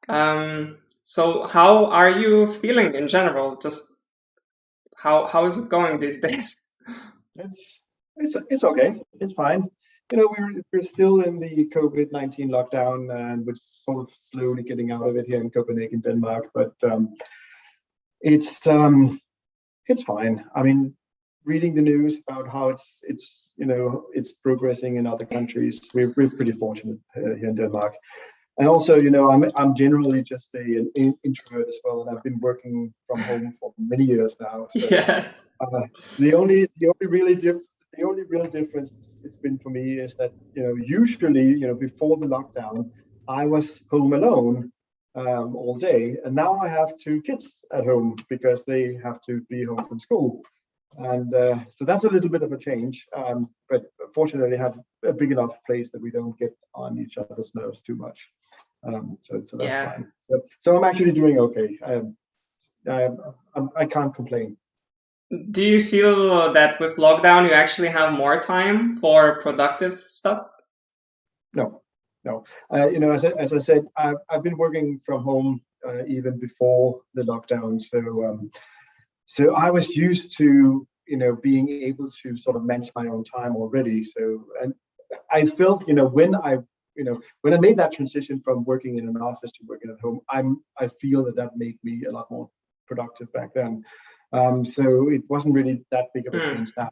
So how are you feeling in general? Just how is it going these days? It's it's okay. It's fine. We're still in the COVID-19 lockdown, and we're sort of slowly getting out of it here in Copenhagen, Denmark. But it's it's fine. I mean, reading the news about how it's progressing in other countries. We're pretty fortunate here in Denmark. And also, I'm generally just an introvert as well, and I've been working from home for many years now. So Yes. the only real difference it's been for me is that usually before the lockdown I was home alone all day, and now I have two kids at home because they have to be home from school, and so that's a little bit of a change. But fortunately, I have a big enough place that we don't get on each other's nerves too much. So that's Yeah. fine. So I'm actually doing okay. I can't complain. Do you feel that with lockdown you actually have more time for productive stuff? No, no. As I said, I've been working from home even before the lockdown. So I was used to being able to sort of manage my own time already. So, and I felt when I made that transition from working in an office to working at home, I feel that made me a lot more productive back then. So it wasn't really that big of a change now.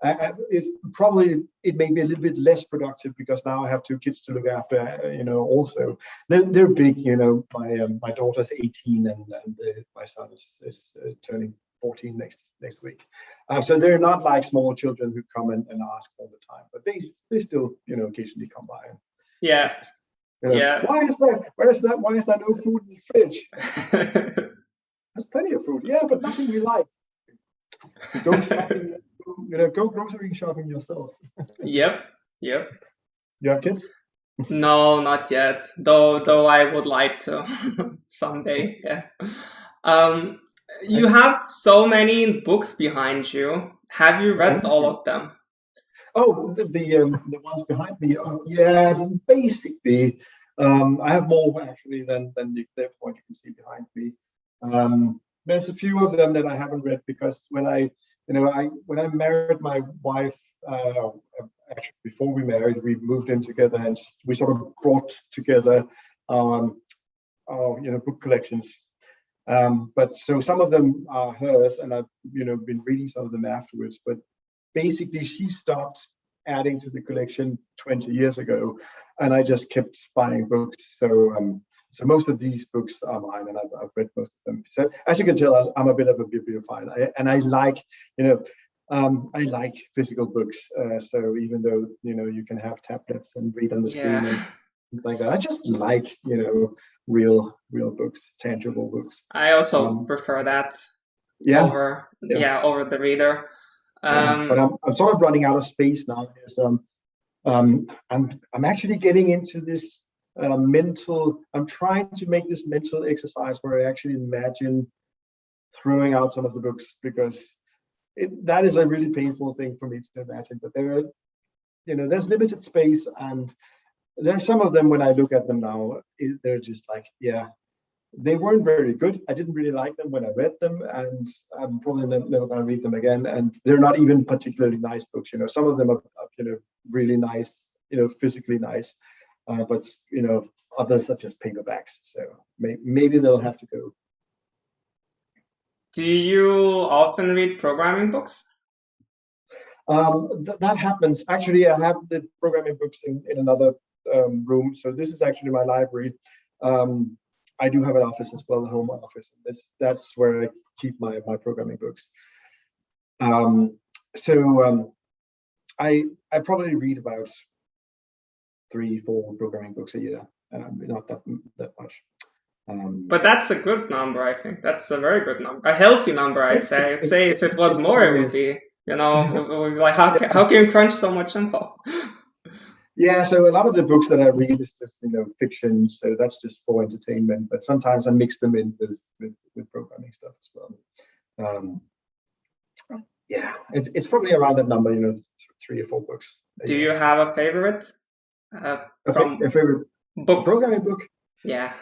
It made me a little bit less productive because now I have two kids to look after. Also they're big. My daughter's 18 and my son is turning 14 next week. So they're not like small children who come and ask all the time, but they still occasionally come by. Yeah. Yeah. Why is that? Why is there no food in the fridge? There's plenty of food. Yeah, but nothing we like. Go shopping. Go grocery shopping yourself. Yep. Yep. You have kids? No, not yet. Though I would like to someday. Yeah. You have so many books behind you. Have you read all of them? Oh, the ones behind me. Yeah, basically, I have more actually than the one you can see behind me. There's a few of them that I haven't read because when I married my wife, actually before we married, we moved in together and we sort of brought together our book collections. But so some of them are hers, and I've been reading some of them afterwards. But basically, she stopped adding to the collection 20 years ago, and I just kept buying books. So most of these books are mine, and I've read most of them. So as you can tell, I'm a bit of a bibliophile, and I like I like physical books. So even though you can have tablets and read on the screen and things like that, I just like real books, tangible books. I also prefer that over the reader. But I'm sort of running out of space now. So I'm actually getting into this I'm trying to make this mental exercise where I actually imagine throwing out some of the books, because that is a really painful thing for me to imagine. But there's limited space, and there's some of them when I look at them now, they're just like, they weren't very good. I didn't really like them when I read them, and I'm probably never going to read them again. And they're not even particularly nice books. Some of them are really nice, physically nice, but others are just paperbacks. So maybe they'll have to go. Do you often read programming books? That happens. Actually, I have the programming books in another room. So this is actually my library. I do have an office as well, a home office. That's where I keep my programming books. I probably read about 3-4 programming books a year. Not that much. But that's a good number, I think. That's a very good number. A healthy number, I'd say. I'd say if it was more, it would be, like how can you crunch so much info? Yeah, so a lot of the books that I read is just fiction, so that's just for entertainment. But sometimes I mix them in with programming stuff as well. Yeah, it's probably around that number, 3 or 4 books. Do you have a favorite? A favorite book? Programming book? Yeah.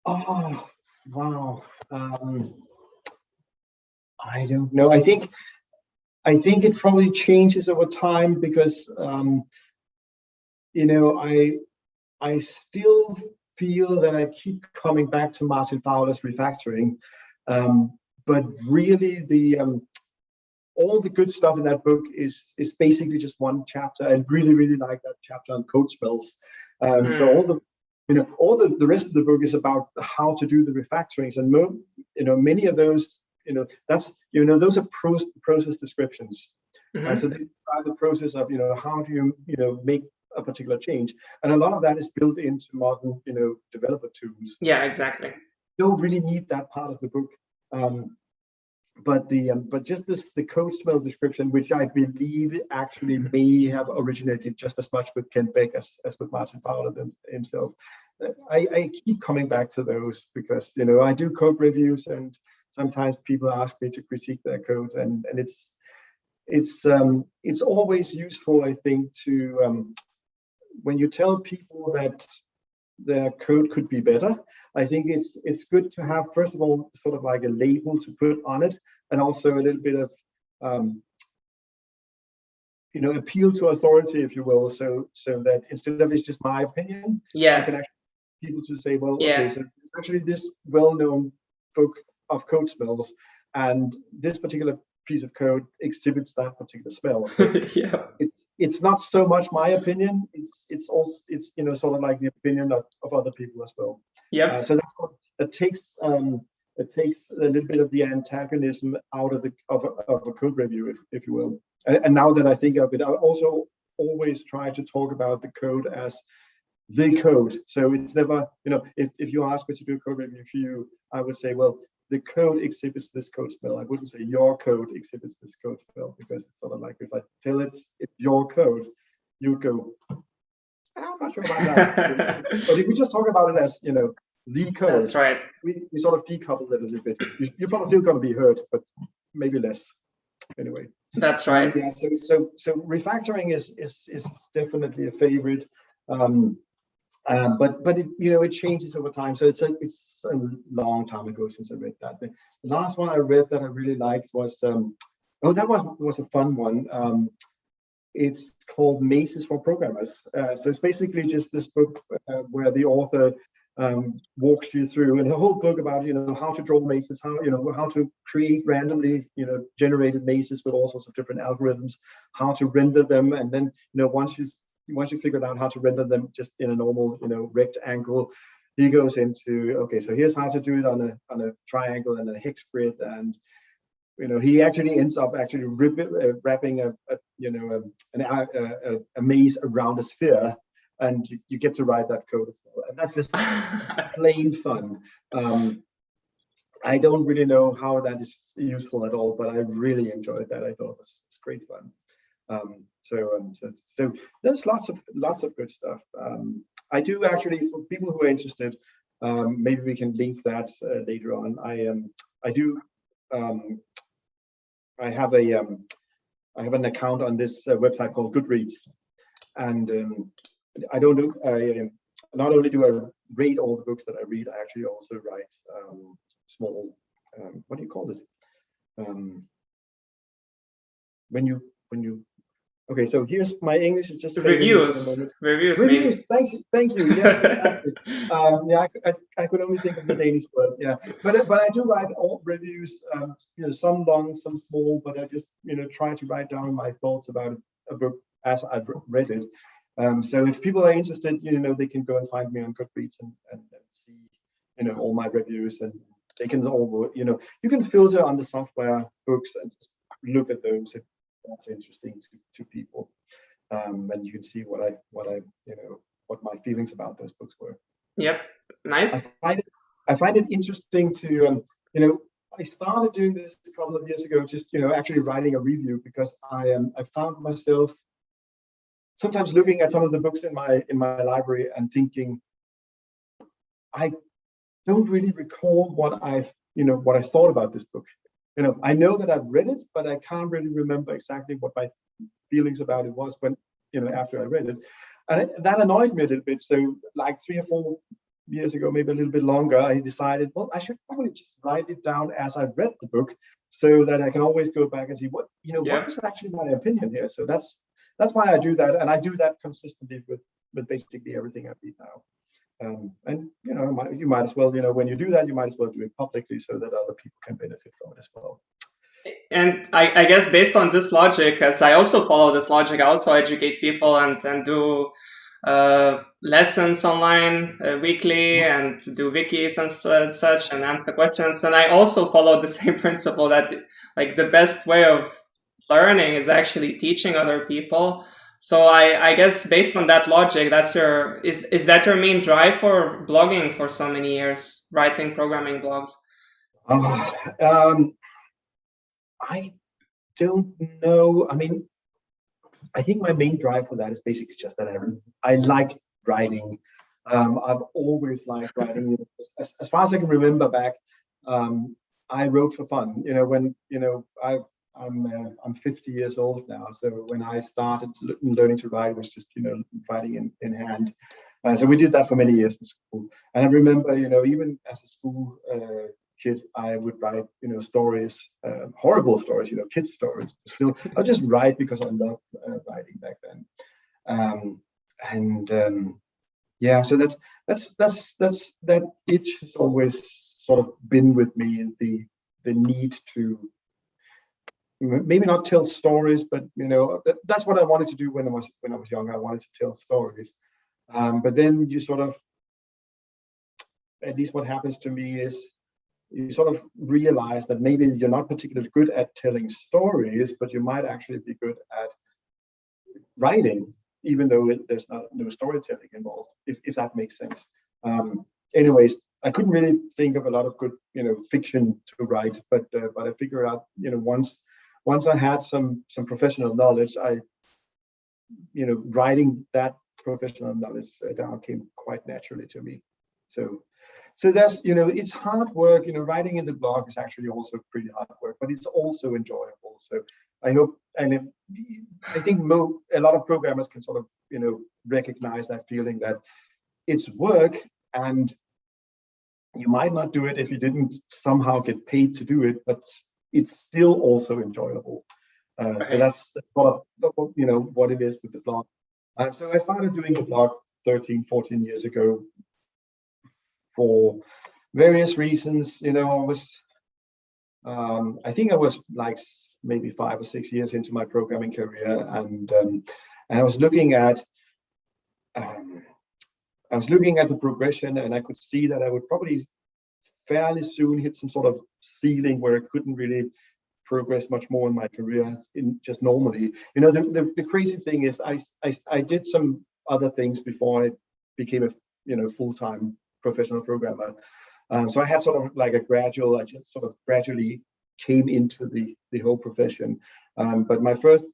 Oh, wow. I don't know. I think it probably changes over time because I still feel that I keep coming back to Martin Fowler's Refactoring, but really all the good stuff in that book is basically just one chapter. I really like that chapter on code spells. So all the rest of the book is about how to do the refactorings, and many of those those are process descriptions. So they are the process of how do you make a particular change, and a lot of that is built into modern developer tools. Yeah, exactly. You don't really need that part of the book. But just the code spell description, which I believe actually may have originated just as much with Ken Beck as with Martin Fowler himself. I keep coming back to those because I do code reviews, and sometimes people ask me to critique their code, and it's always useful, I think, to when you tell people that their code could be better. I think it's good to have, first of all, sort of like a label to put on it, and also a little bit of appeal to authority, if you will, so that instead of it's just my opinion, I can actually people to say, well, okay, so it's actually this well-known book of code spells, and this particular piece of code exhibits that particular spell. So it's not so much my opinion. It's also sort of like the opinion of other people as well. So that's what it takes. It takes a little bit of the antagonism out of a code review, if you will. And now that I think of it, I also always try to talk about the code as the code. So it's never, if you ask me to do a code review for you, I would say, well, the code exhibits this code spell. I wouldn't say your code exhibits this code spell, because it's sort of like if I tell it's your code, you'd go, I'm not sure about that. But if we just talk about it as, the code, that's right. We sort of decouple it a little bit. You're probably still going to be heard, but maybe less. Anyway. That's right. Yeah. So refactoring is definitely a favorite. But it changes over time. So it's a long time ago since I read that. The last one I read that I really liked was that was a fun one. It's called Mazes for Programmers. So it's basically just this book where the author walks you through, and a whole book about how to draw mazes, how to create randomly generated mazes with all sorts of different algorithms, how to render them, and then once you figured out how to render them just in a normal rectangle, he goes into, okay, so here's how to do it on a triangle and a hex grid, and he actually ends up wrapping a maze around a sphere, and you get to write that code as well. And that's just plain fun. I don't really know how that is useful at all, but I really enjoyed that. I thought it was great fun. So there's lots of good stuff. I do actually, for people who are interested, maybe we can link that later on. I have an account on this website called Goodreads, and I don't do. Not only do I rate all the books that I read, I actually also write small. What do you call it? When you. Okay, so here's my English is just reviews. Reviews. Thank you. Yes, exactly. I could only think of the Danish word. Yeah, but I do write all reviews. Some long, some small. But I just try to write down my thoughts about a book as I've read it. So if people are interested, they can go and find me on Goodreads and see all my reviews, and they can all you can filter on the software books and just look at those if that's interesting to people, and you can see what my feelings about those books were. Yep, nice. I find it interesting to I started doing this a couple of years ago, just actually writing a review, because I found myself sometimes looking at some of the books in my library and thinking, I don't really recall what I thought about this book. I know that I've read it, but I can't really remember exactly what my feelings about it was when after I read it, and that annoyed me a little bit. So like 3 or 4 years ago, maybe a little bit longer, I decided, well, I should probably just write it down as I read the book, so that I can always go back and see what what is actually my opinion here. So that's why I do that, and I do that consistently with basically everything I read now. And you might as well, when you do that, you might as well do it publicly so that other people can benefit from it as well. And I guess based on this logic, as I also follow this logic, I also educate people and do lessons online weekly, and do wikis and such, and answer questions. And I also follow the same principle that like the best way of learning is actually teaching other people. So I guess based on that logic, that's is that your main drive for blogging for so many years, writing programming blogs? I don't know. I mean, I think my main drive for that is basically just that I like writing. I've always liked writing. As far as I can remember back, I wrote for fun. I'm 50 years old now. So when I started learning to write, it was just writing in hand. So we did that for many years in school. And I remember, even as a school kid, I would write, stories, horrible stories, kids' stories. Still, I just write because I loved writing back then. Yeah, so that's that itch has always sort of been with me, and the need to maybe not tell stories, but that's what I wanted to do when I was young. I wanted to tell stories, but then you sort of, at least what happens to me is, you sort of realize that maybe you're not particularly good at telling stories, but you might actually be good at writing, even though there's no storytelling involved, if that makes sense. Anyways, I couldn't really think of a lot of good, fiction to write, but I figured out, once I had some professional knowledge, writing that professional knowledge down came quite naturally to me. So that's, it's hard work. Writing in the blog is actually also pretty hard work, but it's also enjoyable. So I hope, and I think a lot of programmers can sort of, recognize that feeling that it's work, and you might not do it if you didn't somehow get paid to do it, but it's still also enjoyable. So that's sort of, what it is with the blog. So I started doing the blog 13, 14 years ago, for various reasons. I think I was like maybe 5 or 6 years into my programming career, and I was looking at the progression, and I could see that I would probably fairly soon hit some sort of ceiling where I couldn't really progress much more in my career in just normally. The crazy thing is, I did some other things before I became a full-time professional programmer. So I had sort of like I just sort of gradually came into the whole profession. But my first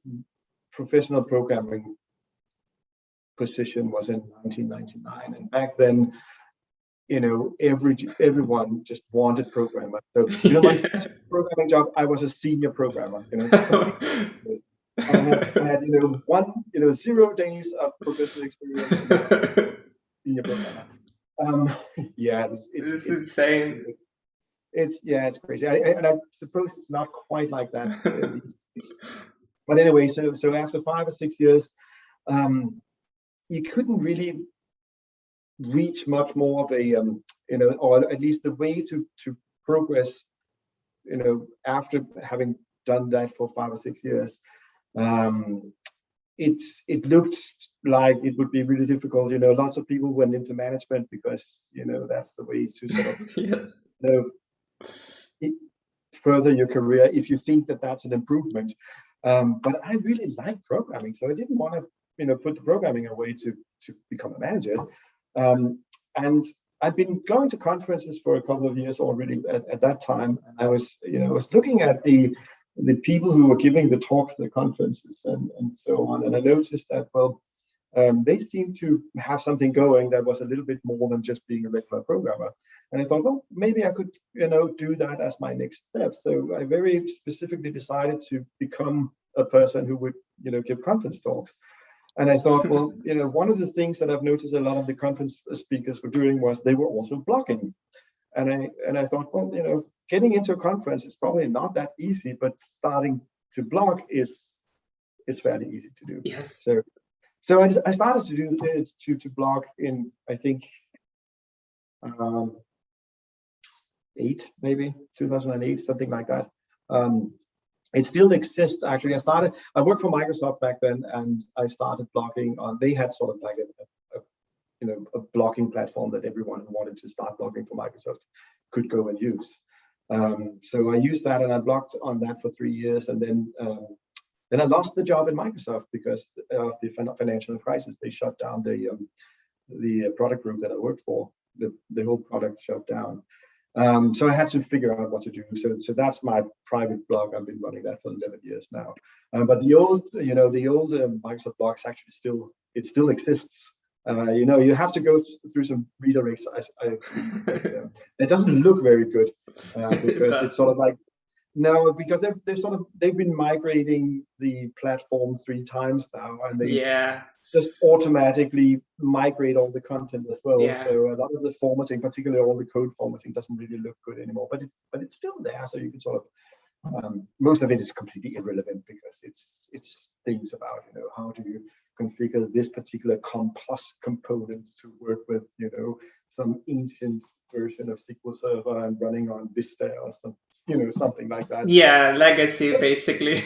professional programming position was in 1999, and back then, everyone just wanted programmer. So my first programming job, I was a senior programmer. I had 0 days of professional experience, and I was a senior programmer. Yeah, it's insane. It's crazy. And I suppose it's not quite like that. But anyway, so after 5 or 6 years, you couldn't really reach much more of a or at least the way to progress, after having done that for 5 or 6 years. It looked like it would be really difficult. Lots of people went into management because that's the way to sort of yes. Further your career if you think that that's an improvement. But I really like programming, so I didn't want to put the programming away to become a manager. And I'd been going to conferences for a couple of years already at that time. And I was looking at the people who were giving the talks at the conferences and so on. And I noticed that, they seemed to have something going that was a little bit more than just being a regular programmer. And I thought, well, maybe I could, do that as my next step. So I very specifically decided to become a person who would, give conference talks. And I thought, well, one of the things that I've noticed a lot of the conference speakers were doing was they were also blogging. And I thought, well, getting into a conference is probably not that easy, but starting to blog is fairly easy to do. Yes. So I started to do to blog in, I think, 2008, something like that. It still exists, actually. I worked for Microsoft back then, and I started blogging on. They had sort of like a blogging platform that everyone who wanted to start blogging for Microsoft could go and use. So I used that, and I blogged on that for 3 years, and then I lost the job in Microsoft because of the financial crisis. They shut down the product group that I worked for. The whole product shut down. So I had to figure out what to do. So that's my private blog. I've been running that for 11 years now. But the old Microsoft blogs actually still exists. You have to go through some redirects. I agree. It doesn't look very good because it's sort of like, no, because they've been migrating the platform 3 times now, and they just automatically migrate all the content as well. Yeah. So a lot of the formatting, particularly all the code formatting, doesn't really look good anymore. But it's still there, so you can sort of most of it is completely irrelevant because it's things about how do you configure this particular COM+ component to work with some ancient version of SQL Server and running on Vista or something like that. Yeah, legacy basically.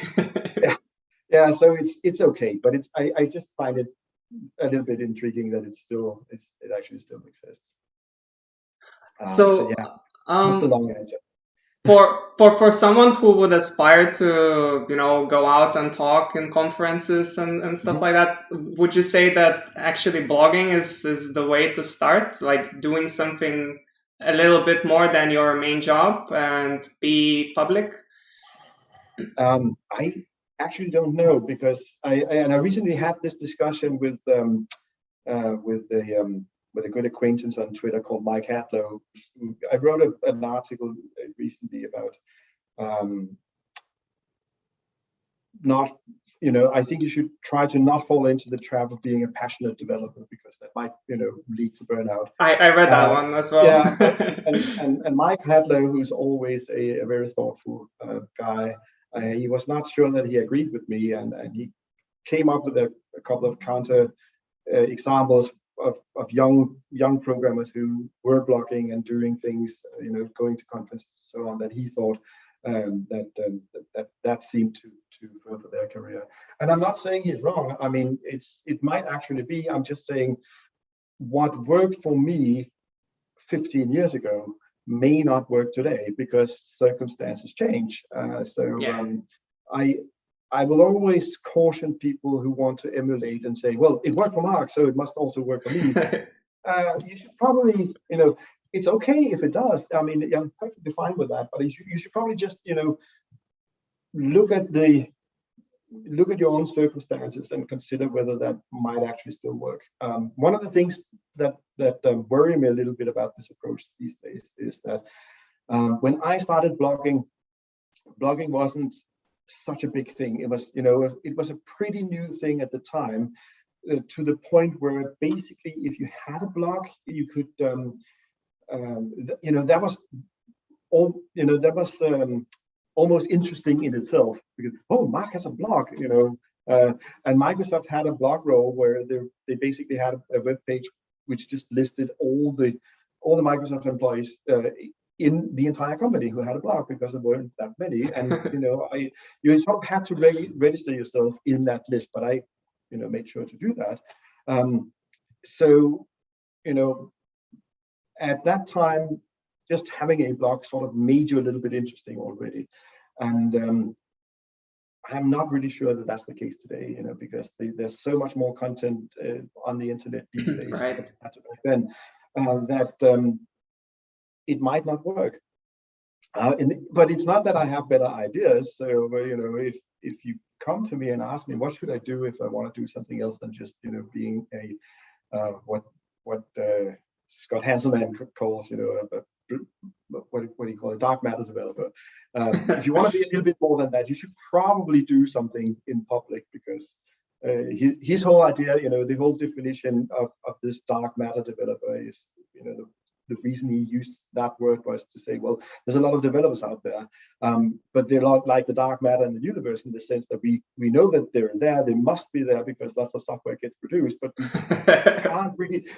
Yeah, so it's okay, but I just find it a little bit intriguing that it actually still exists. So yeah, that's the long answer. For someone who would aspire to go out and talk in conferences and stuff like that, would you say that actually blogging is the way to start, like doing something a little bit more than your main job and be public? I actually don't know, because I recently had this discussion with a good acquaintance on Twitter called Mike Hatlow. I wrote an article recently about I think you should try to not fall into the trap of being a passionate developer, because that might lead to burnout. I read that one as well. Yeah, and Mike Hatlow, who's always a very thoughtful guy, he was not sure that he agreed with me, and he came up with a couple of counter examples of young programmers who were blogging and doing things, going to conferences and so on, that he thought that seemed to further their career. And I'm not saying he's wrong. I mean, it might actually be. I'm just saying what worked for me 15 years ago may not work today because circumstances change. I will always caution people who want to emulate and say, well, it worked for Mark, so it must also work for me. You should probably, it's okay if it does. I mean, I'm perfectly fine with that, but you should probably just, look at your own circumstances and consider whether that might actually still work. One of the things that worry me a little bit about this approach these days is that when I started blogging wasn't such a big thing. It was a pretty new thing at the time, to the point where basically if you had a blog, you could that was almost interesting in itself, because Mark has a blog, and Microsoft had a blog role where they basically had a web page which just listed all the Microsoft employees in the entire company who had a blog, because there weren't that many. And you sort of had to register yourself in that list, but I made sure to do that. So at that time, just having a blog sort of made you a little bit interesting already. And I'm not really sure that that's the case today, because there's so much more content on the internet these days Right. back then, that it might not work. But it's not that I have better ideas. So if you come to me and ask me what should I do if I want to do something else than just being a what Scott Hanselman calls what do you call it, dark matter developer. If you want to be a little bit more than that, you should probably do something in public, because his whole idea, the whole definition of this dark matter developer is, the reason he used that word was to say, well, there's a lot of developers out there, but they're not like the dark matter in the universe in the sense that we know that they're there, they must be there because lots of software gets produced, but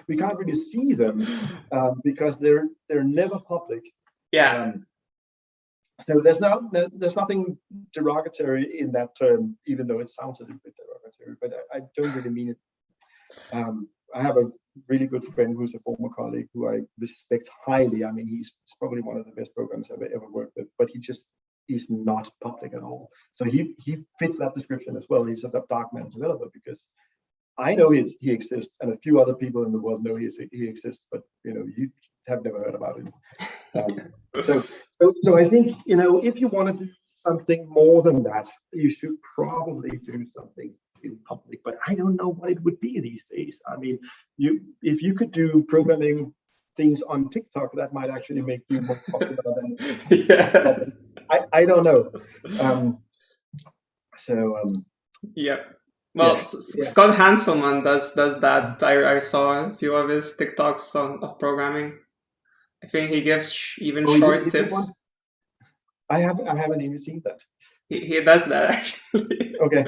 we can't really see them because they're never public. Yeah. So there's nothing derogatory in that term, even though it sounds a little bit derogatory, but I don't really mean it. I have a really good friend who's a former colleague who I respect highly. I mean, he's probably one of the best programmers I've ever worked with, but he's not public at all. So he fits that description as well. He's a dark matter developer because I know he exists, and a few other people in the world know he exists, but you have never heard about him. So I think if you want to do something more than that, you should probably do something in public. But I don't know what it would be these days. I mean, if you could do programming things on TikTok, that might actually make you more popular than. Yes. I don't know. Yeah. Well, yeah. Scott Hanselman does that. I saw a few of his TikToks of programming. I think he gives even short tips. I haven't even seen that. He does that actually. Okay.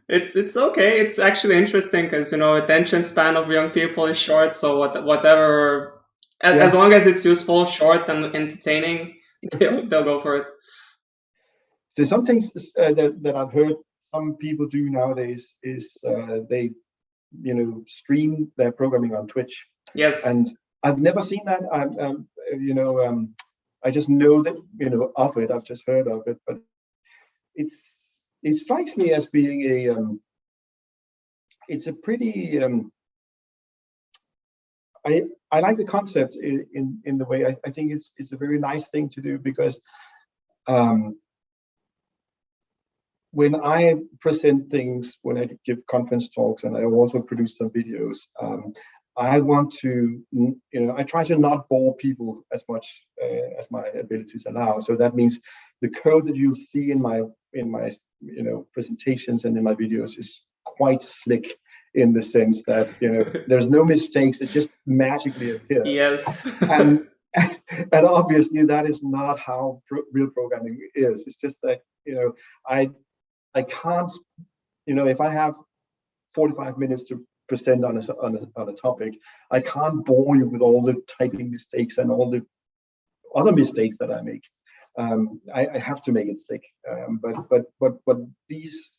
It's okay. It's actually interesting because attention span of young people is short. So whatever, as long as it's useful, short, and entertaining, they'll go for it. So some things that I've heard some people do nowadays is they stream their programming on Twitch. Yes. And I've never seen that. I just know that of it. I've just heard of it, but it strikes me as being it's a pretty. I like the concept in the way. I think it's a very nice thing to do because when I present things, when I give conference talks, and I also produce some videos, I want to, I try to not bore people as much as my abilities allow. So that means the code that you'll see in my presentations and in my videos is quite slick in the sense that there's no mistakes; it just magically appears. Yes. and obviously that is not how real programming is. It's just that I can't, if I have 45 minutes to present on a topic, I can't bore you with all the typing mistakes and all the other mistakes that I make. I have to make it slick. But what these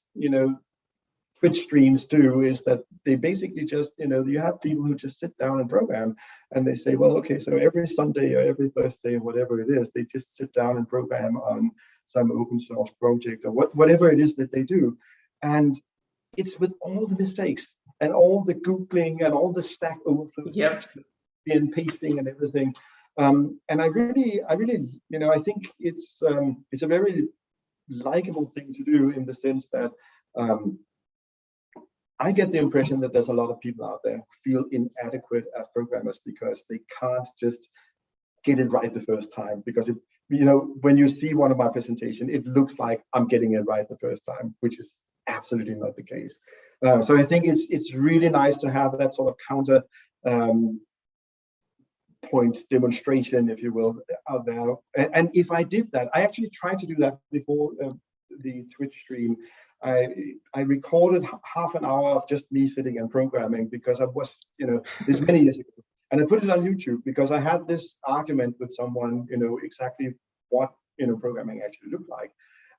Twitch streams do is that they basically just you have people who just sit down and program, and they say, well, okay, so every Sunday or every Thursday or whatever it is, they just sit down and program on some open source project or whatever it is that they do, and it's with all the mistakes and all the Googling and all the Stack Overflow and pasting and everything. And I really, I think it's a very likable thing to do in the sense that I get the impression that there's a lot of people out there who feel inadequate as programmers because they can't just get it right the first time. Because when you see one of my presentations, it looks like I'm getting it right the first time, which is absolutely not the case. So I think it's really nice to have that sort of counter point demonstration, if you will, out there. And if I did that, I actually tried to do that before the Twitch stream. I recorded half an hour of just me sitting and programming because I was, this many years ago, and I put it on YouTube because I had this argument with someone, exactly what programming actually looked like.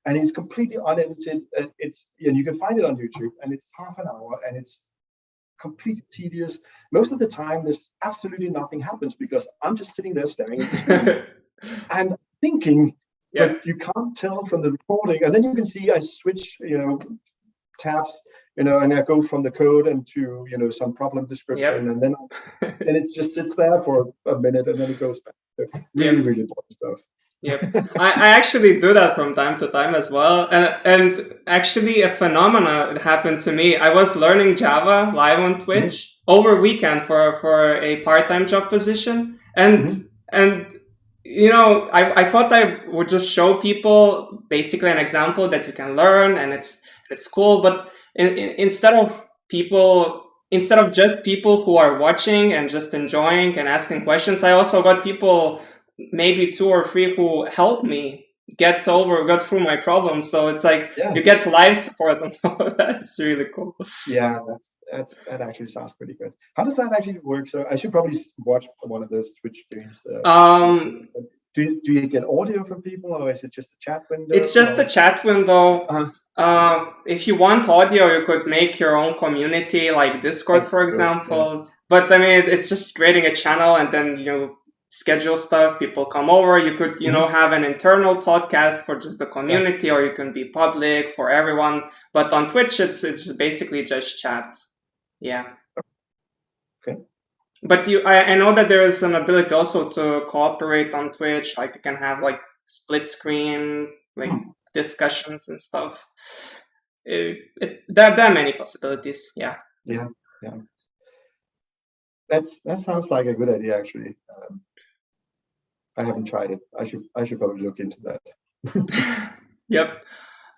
And it's completely unedited. And you can find it on YouTube, and it's half an hour, and it's completely tedious. Most of the time, there's absolutely nothing happens because I'm just sitting there staring at the screen and thinking, but you can't tell from the recording. And then you can see I switch, tabs, and I go from the code into, some problem description, and then it just sits there for a minute, and then it goes back. Really, really important stuff. Yep, I actually do that from time to time as well, and actually a phenomena happened to me. I was learning Java live on Twitch over weekend for a part-time job position, and I thought I would just show people basically an example that you can learn, and it's cool. But instead of just people who are watching and just enjoying and asking questions, I also got people, maybe 2 or 3, who helped me get through my problems. So it's like you get live support and all that. It's really cool. Yeah, that actually sounds pretty good. How does that actually work? So I should probably watch one of those Twitch streams. Do you get audio from people, or is it just a chat window? It's just a chat window. If you want audio, you could make your own community, like Discord, for example. Yeah. But I mean, it's just creating a channel and then you schedule stuff. People come over. You could, have an internal podcast for just the community, or you can be public for everyone. But on Twitch, it's basically just chat. Yeah. Okay. But I know that there is an ability also to cooperate on Twitch. Like you can have like split screen, like discussions and stuff. There are many possibilities. Yeah. Yeah. That sounds like a good idea, actually. I haven't tried it. I should probably look into that. Yep.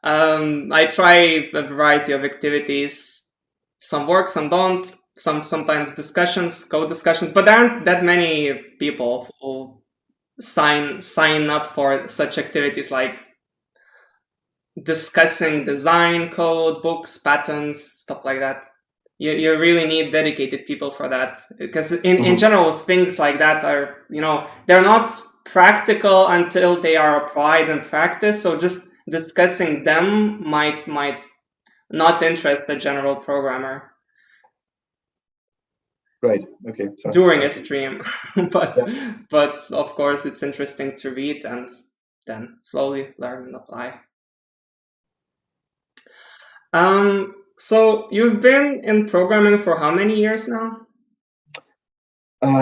I try a variety of activities. Some work, some don't. Sometimes code discussions, but there aren't that many people who sign up for such activities like discussing design, code, books, patterns, stuff like that. You really need dedicated people for that, because in general, things like that are, they're not practical until they are applied in practice. So just discussing them might not interest the general programmer. Right. Okay. During a stream, but of course it's interesting to read and then slowly learn and apply. So you've been in programming for how many years now?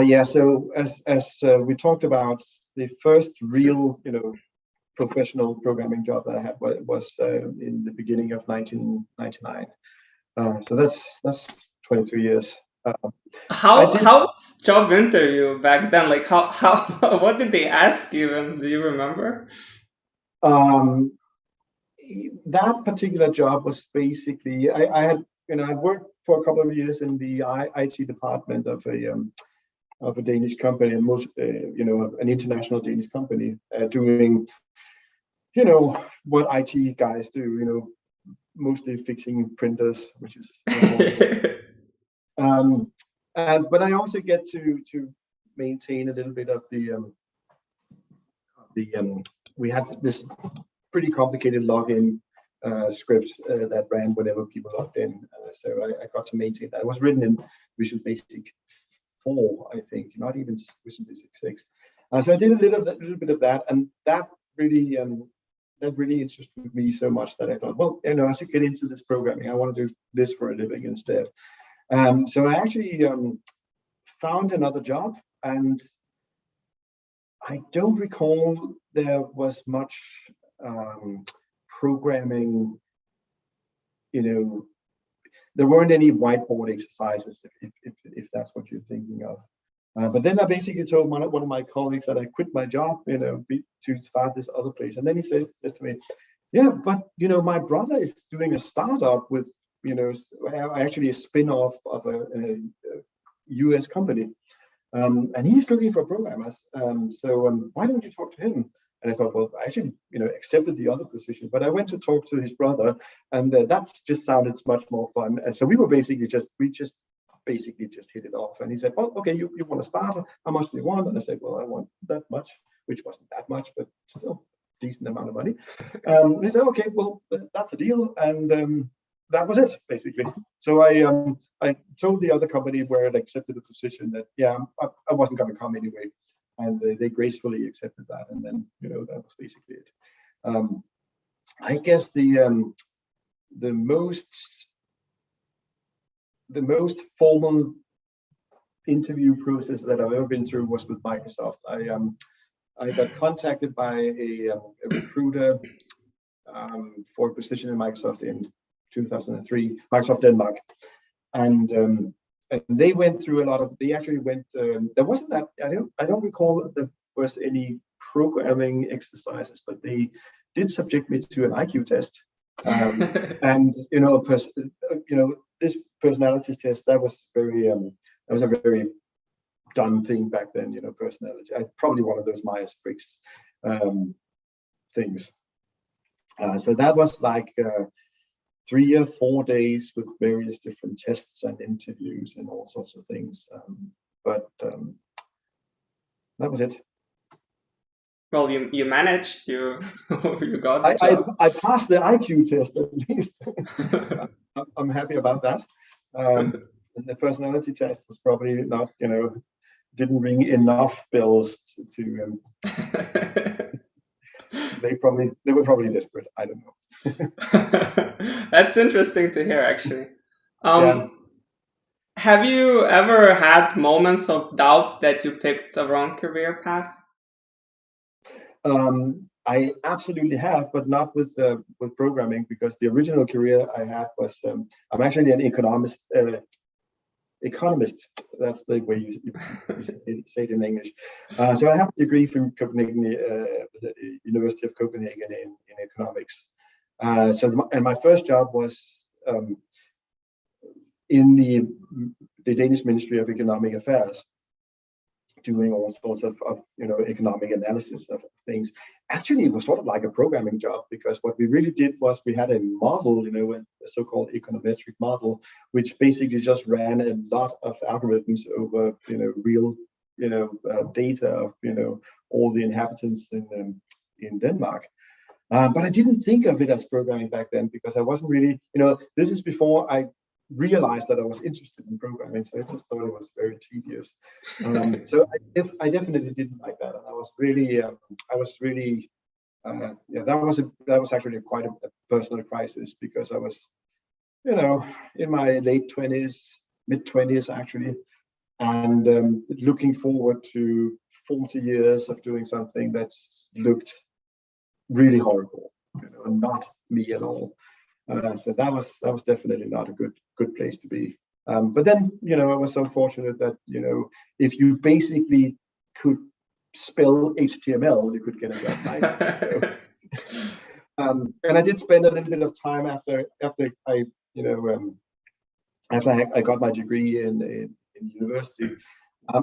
Yeah. So as we talked about, the first real, professional programming job that I had was in the beginning of 1999. So that's 22 years. How was job interview back then? Like how what did they ask you? And do you remember? That particular job was basically I had I worked for a couple of years in the IT department of a Danish company, and an international Danish company, doing what IT guys do, mostly fixing printers, which is but I also get to maintain a little bit of we had this pretty complicated login script that ran whenever people logged in. So I got to maintain that. It was written in Visual Basic 4, I think, not even Visual Basic 6. So I did a little bit of that, and that really interested me so much that I thought, well, as you get into this programming, I want to do this for a living instead. So I actually found another job, and I don't recall there was much programming. There weren't any whiteboard exercises, if that's what you're thinking of. But then I basically told one of my colleagues that I quit my job, to start this other place. And then he says to me, yeah, but my brother is doing a startup with, actually a spin-off of a US company. And he's looking for programmers. So why don't you talk to him? And I thought, well, I actually, accepted the other position, but I went to talk to his brother, and that just sounded much more fun. And so we basically just hit it off. And he said, well, okay, you want to start? How much do you want? And I said, well, I want that much, which wasn't that much, but still decent amount of money. And he said, okay, well, that's a deal. And that was it, basically. So I told the other company where I'd accepted the position that, yeah, I wasn't going to come anyway. And they gracefully accepted that. And then, that was basically it. I guess the most formal interview process that I've ever been through was with Microsoft. I got contacted by a recruiter for a position in Microsoft in 2003, Microsoft Denmark, and they went through a lot of. They actually went. There wasn't that. I don't recall that there was any programming exercises, but they did subject me to an IQ test. And this personality test, that was a very done thing back then. Personality. Probably one of those Myers-Briggs things. So that was like 3 or 4 days with various different tests and interviews and all sorts of things. But that was it. Well, you managed. You got the job. I passed the IQ test at least. I'm happy about that. And the personality test was probably not, didn't ring enough bells to. They were probably desperate. I don't know. That's interesting to hear, actually. Yeah. Have you ever had moments of doubt that you picked the wrong career path? I absolutely have, but not with programming, because the original career I had was I'm actually an economist. That's the way you say it in English. So I have a degree from Copenhagen, the University of Copenhagen in economics. And my first job was in the Danish Ministry of Economic Affairs, doing all sorts of economic analysis of things. Actually, it was sort of like a programming job, because what we really did was we had a model, a so-called econometric model, which basically just ran a lot of algorithms over real data of all the inhabitants in Denmark. But I didn't think of it as programming back then, because I wasn't really, this is before I realized that I was interested in programming, so I just thought it was very tedious. So I definitely didn't like that, and I was really, that was actually quite a personal crisis, because I was, in my late 20s, mid 20s actually, and looking forward to 40 years of doing something that's looked really horrible, not me at all. So that was definitely not a good place to be. But then, I was so fortunate that, if you basically could spell HTML, you could get a job like so, and I did spend a little bit of time after I got my degree in university.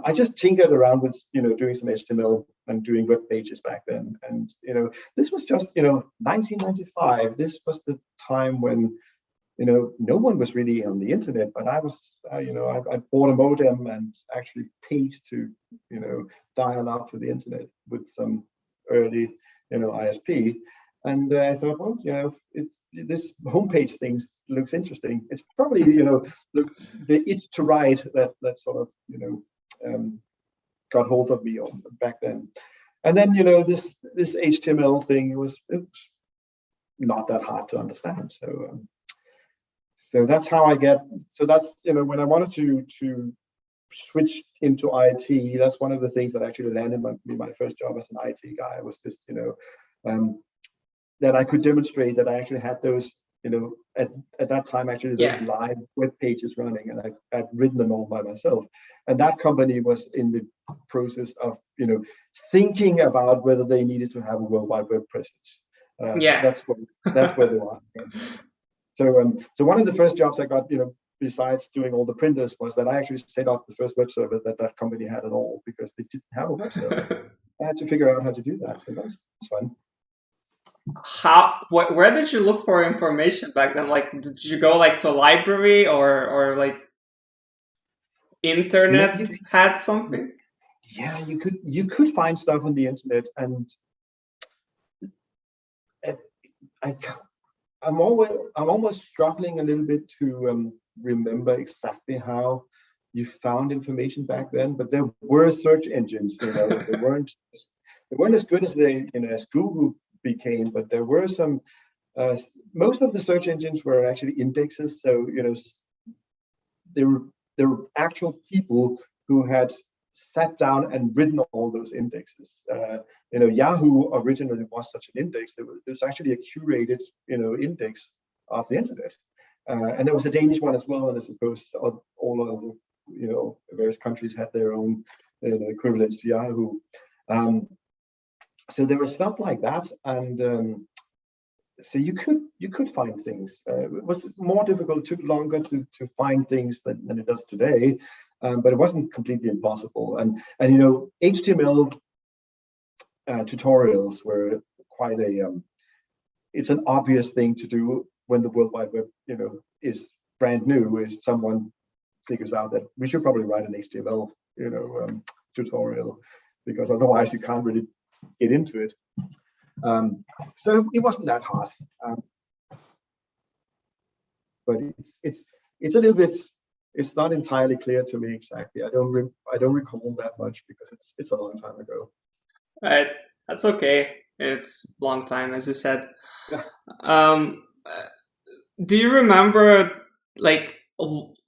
I just tinkered around with, doing some HTML and doing web pages back then. And, this was just, 1995. This was the time when, no one was really on the internet, but I was, I bought a modem and actually paid to, dial up to the internet with some early, ISP. And I thought, well, it's this homepage thing looks interesting. It's probably, the itch to write that sort of, got hold of me back then. And then, this HTML thing, it was not that hard to understand. So that's how I get. So that's, when I wanted to switch into IT, that's one of the things that actually landed my first job as an IT guy, was this, that I could demonstrate that I actually had those, at that time, actually those live web pages running, and I had written them all by myself. And that company was in the process of, thinking about whether they needed to have a World Wide Web presence. That's where they were. So one of the first jobs I got, besides doing all the printers, was that I actually set up the first web server that company had at all, because they didn't have a web server. I had to figure out how to do that. So that was fun. Where did you look for information back then? Like, did you go to a library, or like internet had something? Yeah, you could find stuff on the internet, and I'm almost struggling a little bit to remember exactly how you found information back then. But there were search engines, they weren't as good as as Google became, but there were some. Most of the search engines were actually indexes, so there were actual people who had sat down and written all those indexes. Yahoo originally was such an index. There was actually a curated, index of the internet, and there was a Danish one as well. And I suppose all of the, various countries had their own equivalents to Yahoo. So there was stuff like that, and so you could find things. It was more difficult, took longer to find things than it does today, but it wasn't completely impossible. And HTML tutorials were quite it's an obvious thing to do when the World Wide Web is brand new. Is someone figures out that we should probably write an HTML tutorial, because otherwise you can't really get into it. So it wasn't that hard, but it's a little bit. It's not entirely clear to me exactly. I don't recall that much because it's a long time ago. Right, that's okay. It's a long time, as you said. Yeah. Do you remember, like,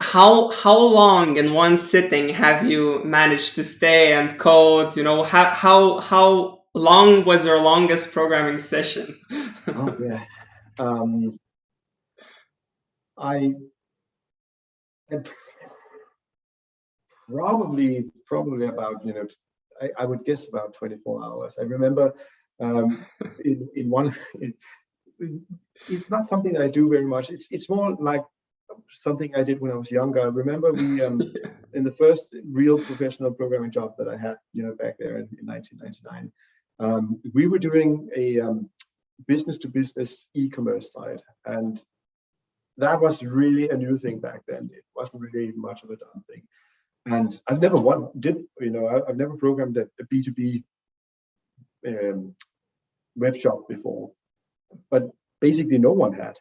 how long in one sitting have you managed to stay and code? How long was your longest programming session? Oh yeah, I probably about I would guess about 24 hours. I remember in one. It's not something that I do very much. It's more like something I did when I was younger. I remember we in the first real professional programming job that I had, back there in 1999, we were doing a business-to-business e-commerce site, and that was really a new thing back then. It wasn't really much of a done thing, and I've never I've never programmed a B2B web shop before, but basically no one had.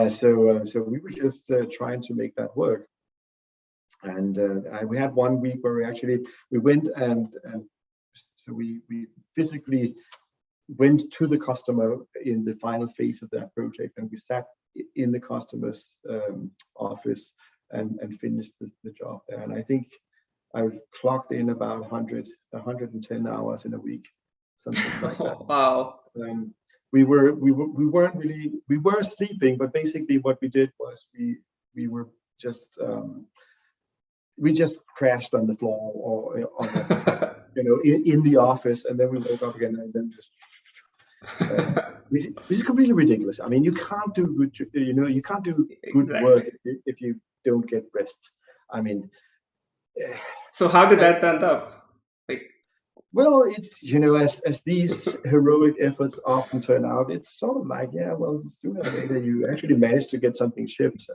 So we were just trying to make that work, and we had 1 week where we went and so we physically went to the customer in the final phase of that project, and we sat in the customer's office and finished the job there. And I think I've clocked in about 110 hours in a week, something like that. Wow. We were sleeping, but basically what we did was we were just we just crashed on the floor or on in the office, and then we woke up again, and then just this is completely ridiculous. I mean, you can't do good Exactly. work if you don't get rest. I mean, so how did that end up? Well, it's as these heroic efforts often turn out, it's sort of like, yeah, well, sooner or later you actually managed to get something shipped.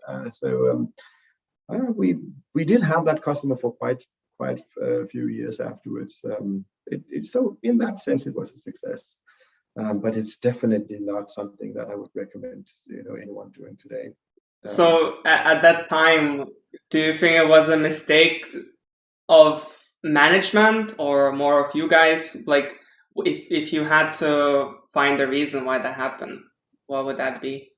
We did have that customer for quite a few years afterwards. So in that sense, it was a success, but it's definitely not something that I would recommend anyone doing today. So at that time, do you think it was a mistake of management or more of you guys? Like, if you had to find a reason why that happened, what would that be?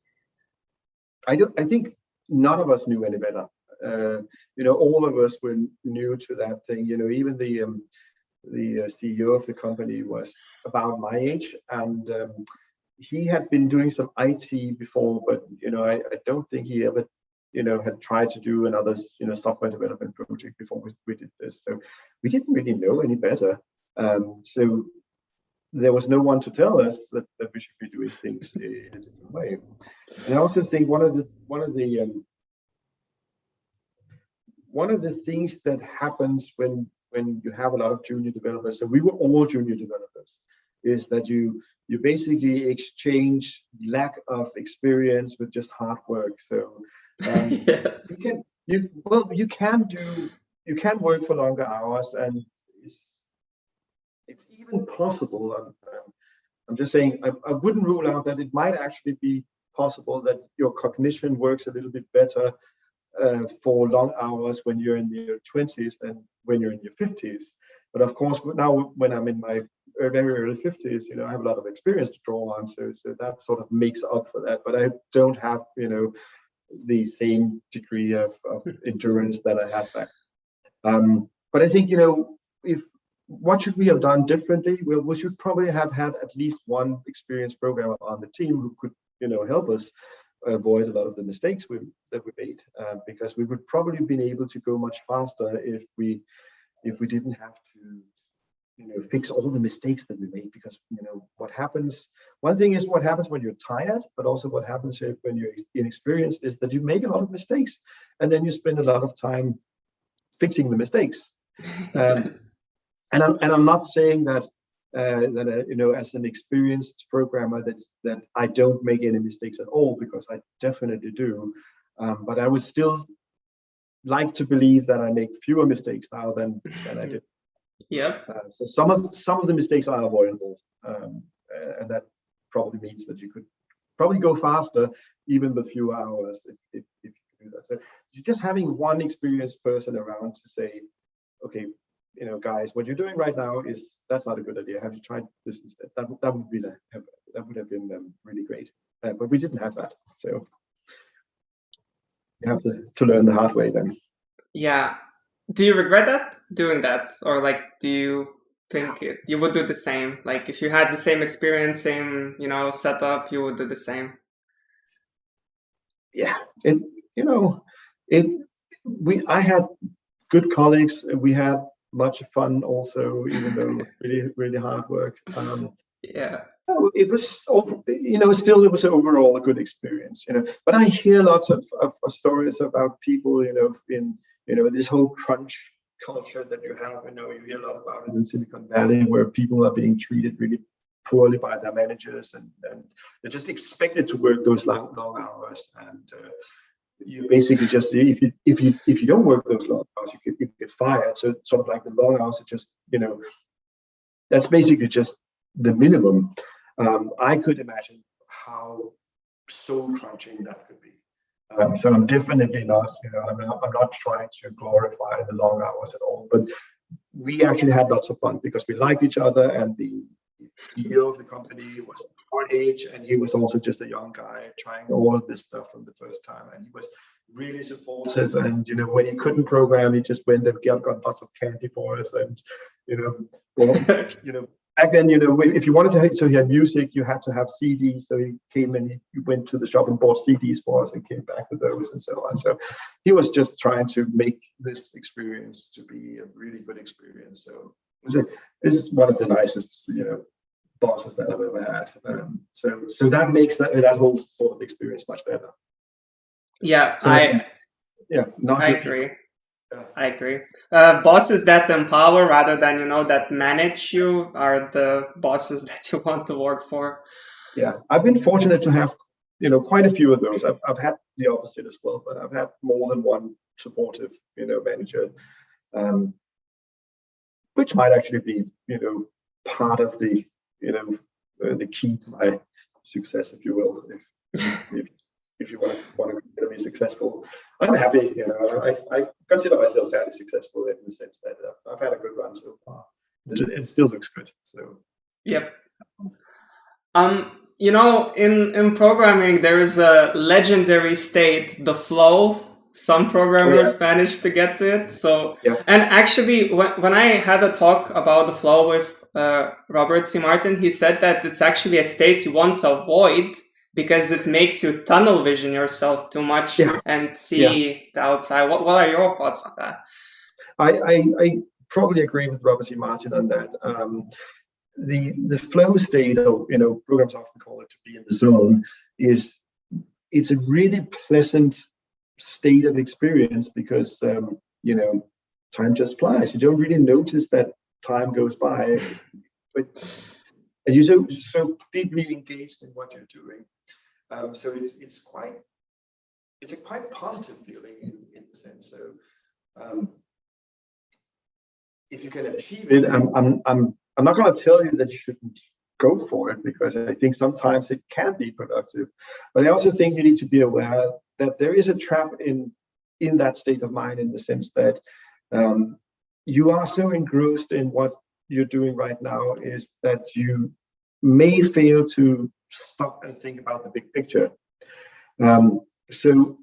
I think none of us knew any better. All of us were new to that thing. Even the CEO of the company was about my age, and he had been doing some IT before, but I don't think he ever had tried to do another software development project before we did this. So we didn't really know any better. So there was no one to tell us that we should be doing things in a different way. And I also think one of the things that happens when you have a lot of junior developers, so we were all junior developers, is that you basically exchange lack of experience with just hard work. So yes. you can work for longer hours, and it's even possible. I'm just saying I wouldn't rule out that it might actually be possible that your cognition works a little bit better for long hours when you're in your 20s than when you're in your 50s. But of course, now when I'm in my very early 50s, I have a lot of experience to draw on, so that sort of makes up for that. But I don't have the same degree of endurance that I had back. But I think if what should we have done differently? Well, we should probably have had at least one experienced programmer on the team who could help us avoid a lot of the mistakes that we made, because we would probably been able to go much faster if we didn't have to fix all the mistakes that we made. Because what happens one thing is what happens when you're tired, but also what happens when you're inexperienced is that you make a lot of mistakes, and then you spend a lot of time fixing the mistakes. And I'm not saying that as an experienced programmer that I don't make any mistakes at all, because I definitely do. But I would still like to believe that I make fewer mistakes now than I did. Yep. So some of the mistakes are avoidable, and that probably means that you could probably go faster even with fewer hours if you do that. So just having one experienced person around to say, okay, guys, what you're doing right now that's not a good idea. Have you tried this instead? That would have been really great. But we didn't have that, so you have to learn the hard way then. Yeah. Do you regret doing that, or like, do you think you would do the same? Like, if you had the same experience, same setup, you would do the same? Yeah, I had good colleagues. We had much fun also, even though really, really hard work. Yeah. It was, still it was overall a good experience, But I hear lots of stories about people, in this whole crunch culture that you have. You hear a lot about it in Silicon Valley, where people are being treated really poorly by their managers, and they're just expected to work those long hours, and you basically just, if you don't work those long hours, you get fired. So it's sort of like the long hours are just, that's basically just the minimum. I could imagine how soul crunching that could be. So I'm definitely not, I'm not trying to glorify the long hours at all, but we actually had lots of fun because we liked each other, and the CEO of the company was our age, and he was also just a young guy trying all of this stuff from the first time, and he was really supportive. And when he couldn't program, he just went and got lots of candy for us. And back then, if you wanted to hear music, you had to have CDs. So he came and he went to the shop and bought CDs for us and came back with those and so on. So he was just trying to make this experience to be a really good experience. So this is one of the nicest, bosses that I've ever had. So that makes that whole sort of experience much better. Yeah, so, I agree. Yeah. I agree. Bosses that empower rather than, that manage you are the bosses that you want to work for. Yeah, I've been fortunate to have, quite a few of those. I've had the opposite as well, but I've had more than one supportive, manager, which might actually be, part of the, the key to my success, if you will. If you want to be successful, I'm happy. I consider myself fairly successful in the sense that I've had a good run so far. It still looks good. So. Yep. In programming, there is a legendary state, the flow. Some programmers manage to get to it. So, and actually, when I had a talk about the flow with Robert C. Martin, he said that it's actually a state you want to avoid, because it makes you tunnel vision yourself too much and see the outside. What are your thoughts on that? I probably agree with Robert C. Martin on that. The flow state, or programs often call it to be in the zone, it's a really pleasant state of experience because time just flies. You don't really notice that time goes by, but you're so deeply engaged in what you're doing. So it's a quite positive feeling in the sense. So if you can achieve it, I'm not going to tell you that you shouldn't go for it, because I think sometimes it can be productive. But I also think you need to be aware that there is a trap in that state of mind, in the sense that you are so engrossed in what you're doing right now, is that you may fail to stop and think about the big picture. So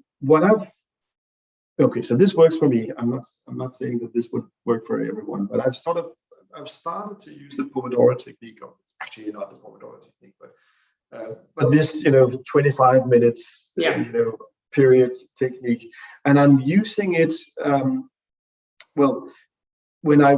this works for me. I'm not saying that this would work for everyone, but I've started to use the Pomodoro-Technique. Actually, not the Pomodoro-Technique, but this 25 minutes period technique, and I'm using it. When I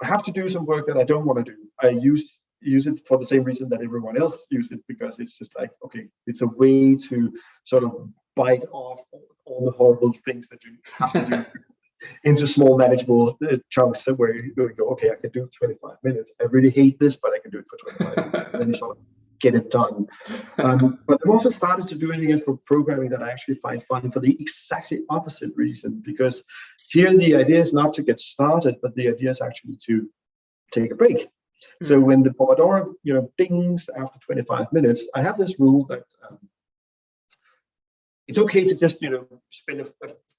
have to do some work that I don't want to do, I use use it for the same reason that everyone else uses it, because it's just like, okay, it's a way to sort of bite off all the horrible things that you have to do into small manageable chunks where you go, okay, I can do 25 minutes. I really hate this, but I can do it for 25 minutes. And then you sort of get it done. But I've also started to do anything for programming that I actually find fun for the exactly opposite reason, because here the idea is not to get started, but the idea is actually to take a break. So when the Pomodoro, dings after 25 minutes, I have this rule that it's okay to just, spend a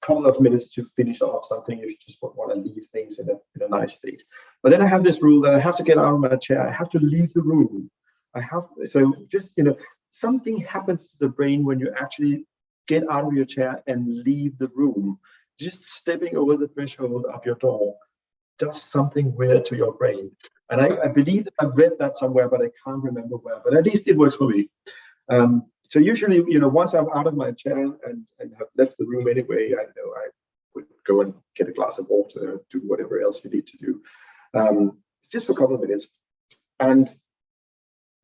couple of minutes to finish off something if you just want to leave things in a nice state. But then I have this rule that I have to get out of my chair. I have to leave the room. Something happens to the brain when you actually get out of your chair and leave the room. Just stepping over the threshold of your door does something weird to your brain. And I believe that I've read that somewhere, but I can't remember where. But at least it works for me. So usually, once I'm out of my chair and have left the room anyway, I know I would go and get a glass of water, do whatever else you need to do, just for a couple of minutes. And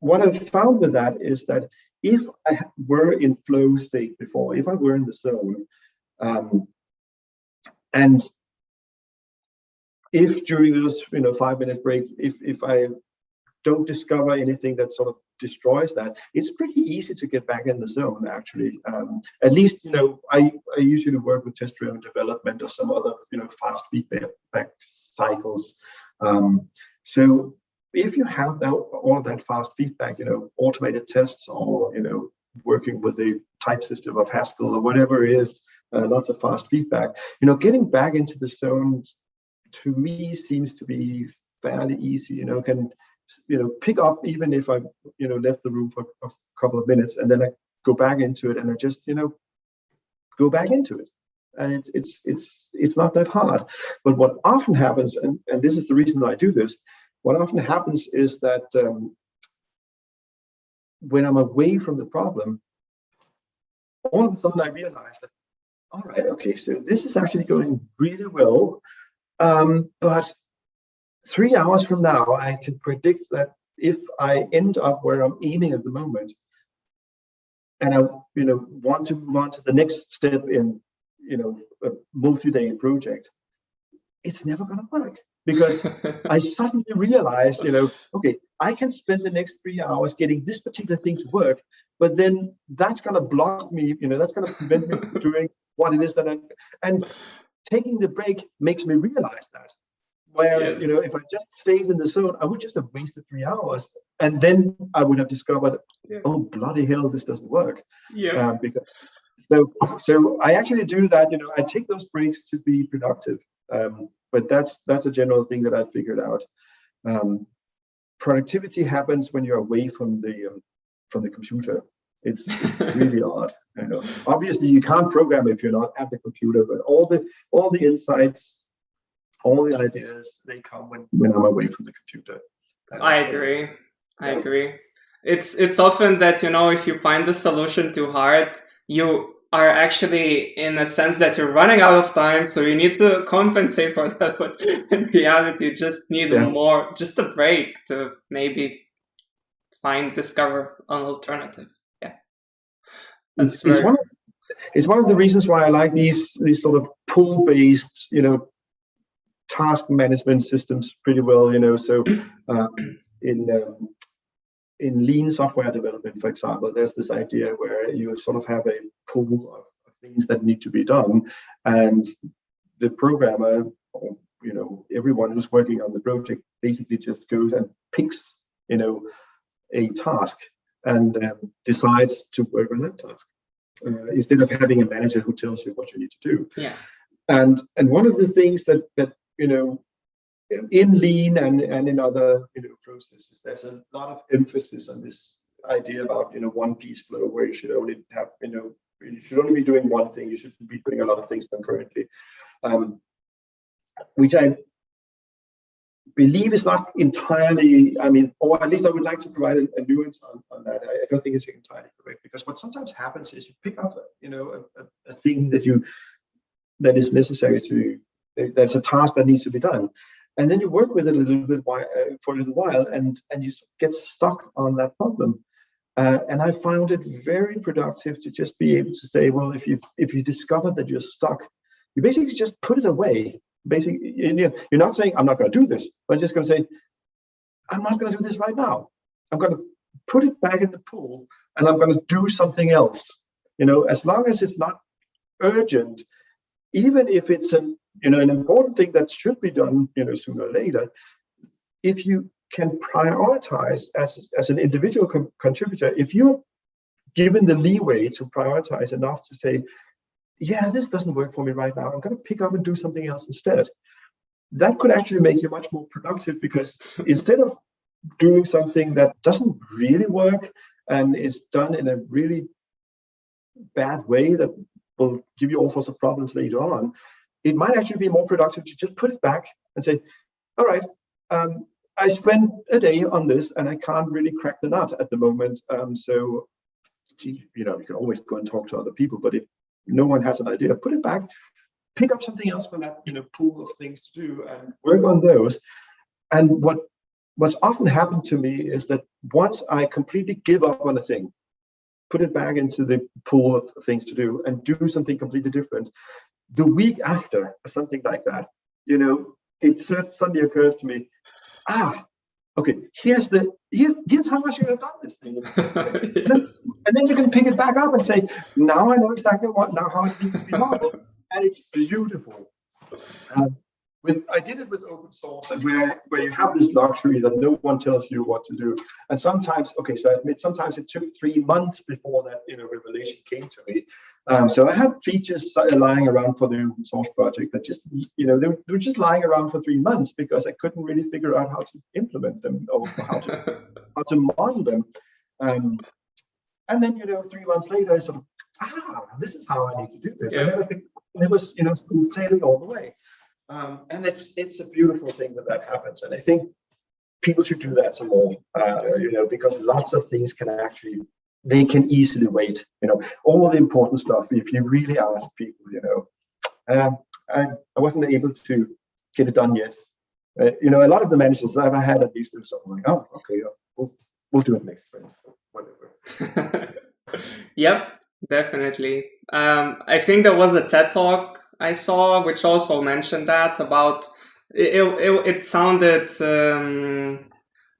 what I've found with that is that if I were in flow state before, if I were in the zone, and if during those 5 minute break, if I don't discover anything that sort of destroys that, it's pretty easy to get back in the zone, actually. At least, I usually work with test-driven development or some other, fast feedback cycles. So if you have all of that fast feedback, automated tests or, working with a type system of Haskell or whatever it is, lots of fast feedback, getting back into the zone, to me, seems to be fairly easy, can pick up even if I left the room for a couple of minutes, and then I go back into it, and I just go back into it, and it's not that hard. But what often happens, and this is the reason I do this, what often happens is that when I'm away from the problem, all of a sudden I realize that, all right, okay, so this is actually going really well, but 3 hours from now, I can predict that if I end up where I'm aiming at the moment, and I, want to move on to the next step in, a multi-day project, it's never going to work, because I suddenly realize, okay, I can spend the next 3 hours getting this particular thing to work, but then that's going to block me, that's going to prevent me from doing what it is that and taking the break makes me realize that. Whereas, Yes. if I just stayed in the zone, I would just have wasted 3 hours, and then I would have discovered, oh, bloody hell, this doesn't work. Yeah. So I actually do that. I take those breaks to be productive. But that's a general thing that I figured out. Productivity happens when you're away from the computer. It's really odd. Obviously, you can't program if you're not at the computer, but all the insights, all the ideas, they come when I'm away from the computer. I agree. I agree. It's often that, if you find the solution too hard, you are actually, in a sense, that you're running out of time, so you need to compensate for that. But in reality, you just need just a break to maybe discover an alternative. Yeah. It's one of the reasons why I like these sort of pull-based, task management systems pretty well, So in lean software development, for example, there's this idea where you sort of have a pool of things that need to be done, and the programmer, or everyone who's working on the project, basically just goes and picks a task and decides to work on that task, instead of having a manager who tells you what you need to do. Yeah. And one of the things that in lean and in other processes, there's a lot of emphasis on this idea about one piece flow, where you should only have you should only be doing one thing. You shouldn't be doing a lot of things concurrently, which I believe is not entirely, or at least I would like to provide a nuance on that. I don't think it's entirely correct, because what sometimes happens is you pick up a thing that is necessary that's a task that needs to be done, And then you work with it a little bit for a little while, and you get stuck on that problem. And I found it very productive to just be able to say, well, if you discover that you're stuck, you basically just put it away. Basically, you're not saying, I'm not going to do this, but just going to say, I'm not going to do this right now. I'm going to put it back in the pool, and I'm going to do something else. As long as it's not urgent, even if it's an important thing that should be done, sooner or later, if you can prioritize as an individual contributor, if you're given the leeway to prioritize enough to say, yeah, this doesn't work for me right now, I'm going to pick up and do something else instead. That could actually make you much more productive, because instead of doing something that doesn't really work and is done in a really bad way that will give you all sorts of problems later on, it might actually be more productive to just put it back and say, all right, I spent a day on this and I can't really crack the nut at the moment. So, you can always go and talk to other people, but if no one has an idea, put it back, pick up something else from that pool of things to do and work on those. And what's often happened to me is that once I completely give up on a thing, put it back into the pool of things to do and do something completely different, the week after, or something like that, it suddenly occurs to me, okay, here's how I should have done this thing. And then you can pick it back up and say, now I know exactly how it needs to be modeled, and it's beautiful. I did it with open source, and where you have this luxury that no one tells you what to do. And sometimes, so I admit, sometimes it took 3 months before that revelation came to me. So I had features lying around for the open source project that just, they were just lying around for 3 months because I couldn't really figure out how to implement them or how to model them. And then 3 months later, I sort of, this is how I need to do this. Yeah. And it was sailing all the way. And it's a beautiful thing that happens, and I think people should do that some more, because lots of things can easily wait. All the important stuff, if you really ask people, I wasn't able to get it done yet. A lot of the managers that I've had, at least, they're sort of like, oh, okay, we'll do it next time, whatever. Yep, definitely. I think there was a TED Talk I saw, which also mentioned that about it sounded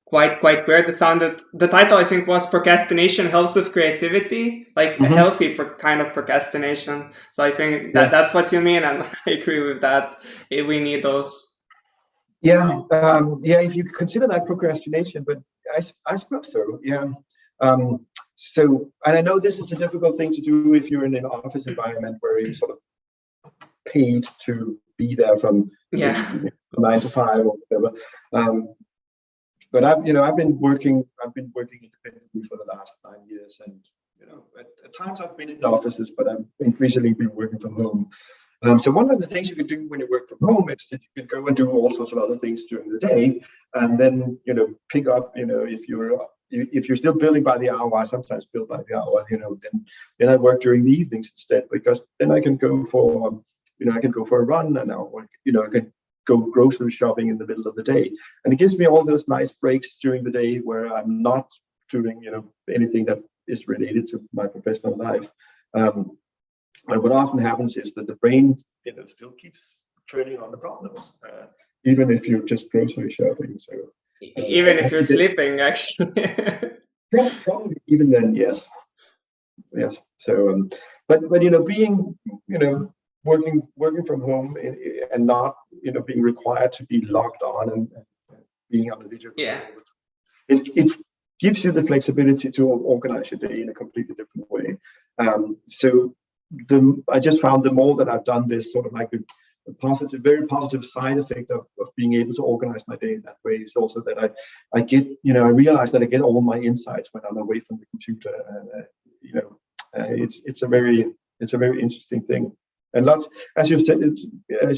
quite weird. It sounded, the title I think was "Procrastination Helps with Creativity," like a healthy kind of procrastination. So I think that's what you mean, and I agree with that. We need those. Yeah, if you consider that procrastination, but I suppose so. Yeah. So, and I know this is a difficult thing to do if you're in an office environment where you sort of paid to be there from 9 to 5 or whatever. But I've been working independently for the last 9 years, and at times I've been in the offices, but I've increasingly been working from home. So one of the things you can do when you work from home is that you can go and do all sorts of other things during the day, and then pick up if you're still billing by the hour. I sometimes bill by the hour. Then I work during the evenings instead, because then I can go for a run, and I can go grocery shopping in the middle of the day, and it gives me all those nice breaks during the day where I'm not doing anything that is related to my professional life. And what often happens is that the brain still keeps turning on the problems, even if you're just grocery shopping. So even if you're sleeping, actually. Probably even then, yes. So but being working from home and not being required to be logged on and being on a digital, it gives you the flexibility to organize your day in a completely different way. So I just found the more that I've done this, sort of like a very positive side effect of being able to organize my day in that way is also that I get I realize that I get all my insights when I'm away from the computer, and it's a very interesting thing. And lots, as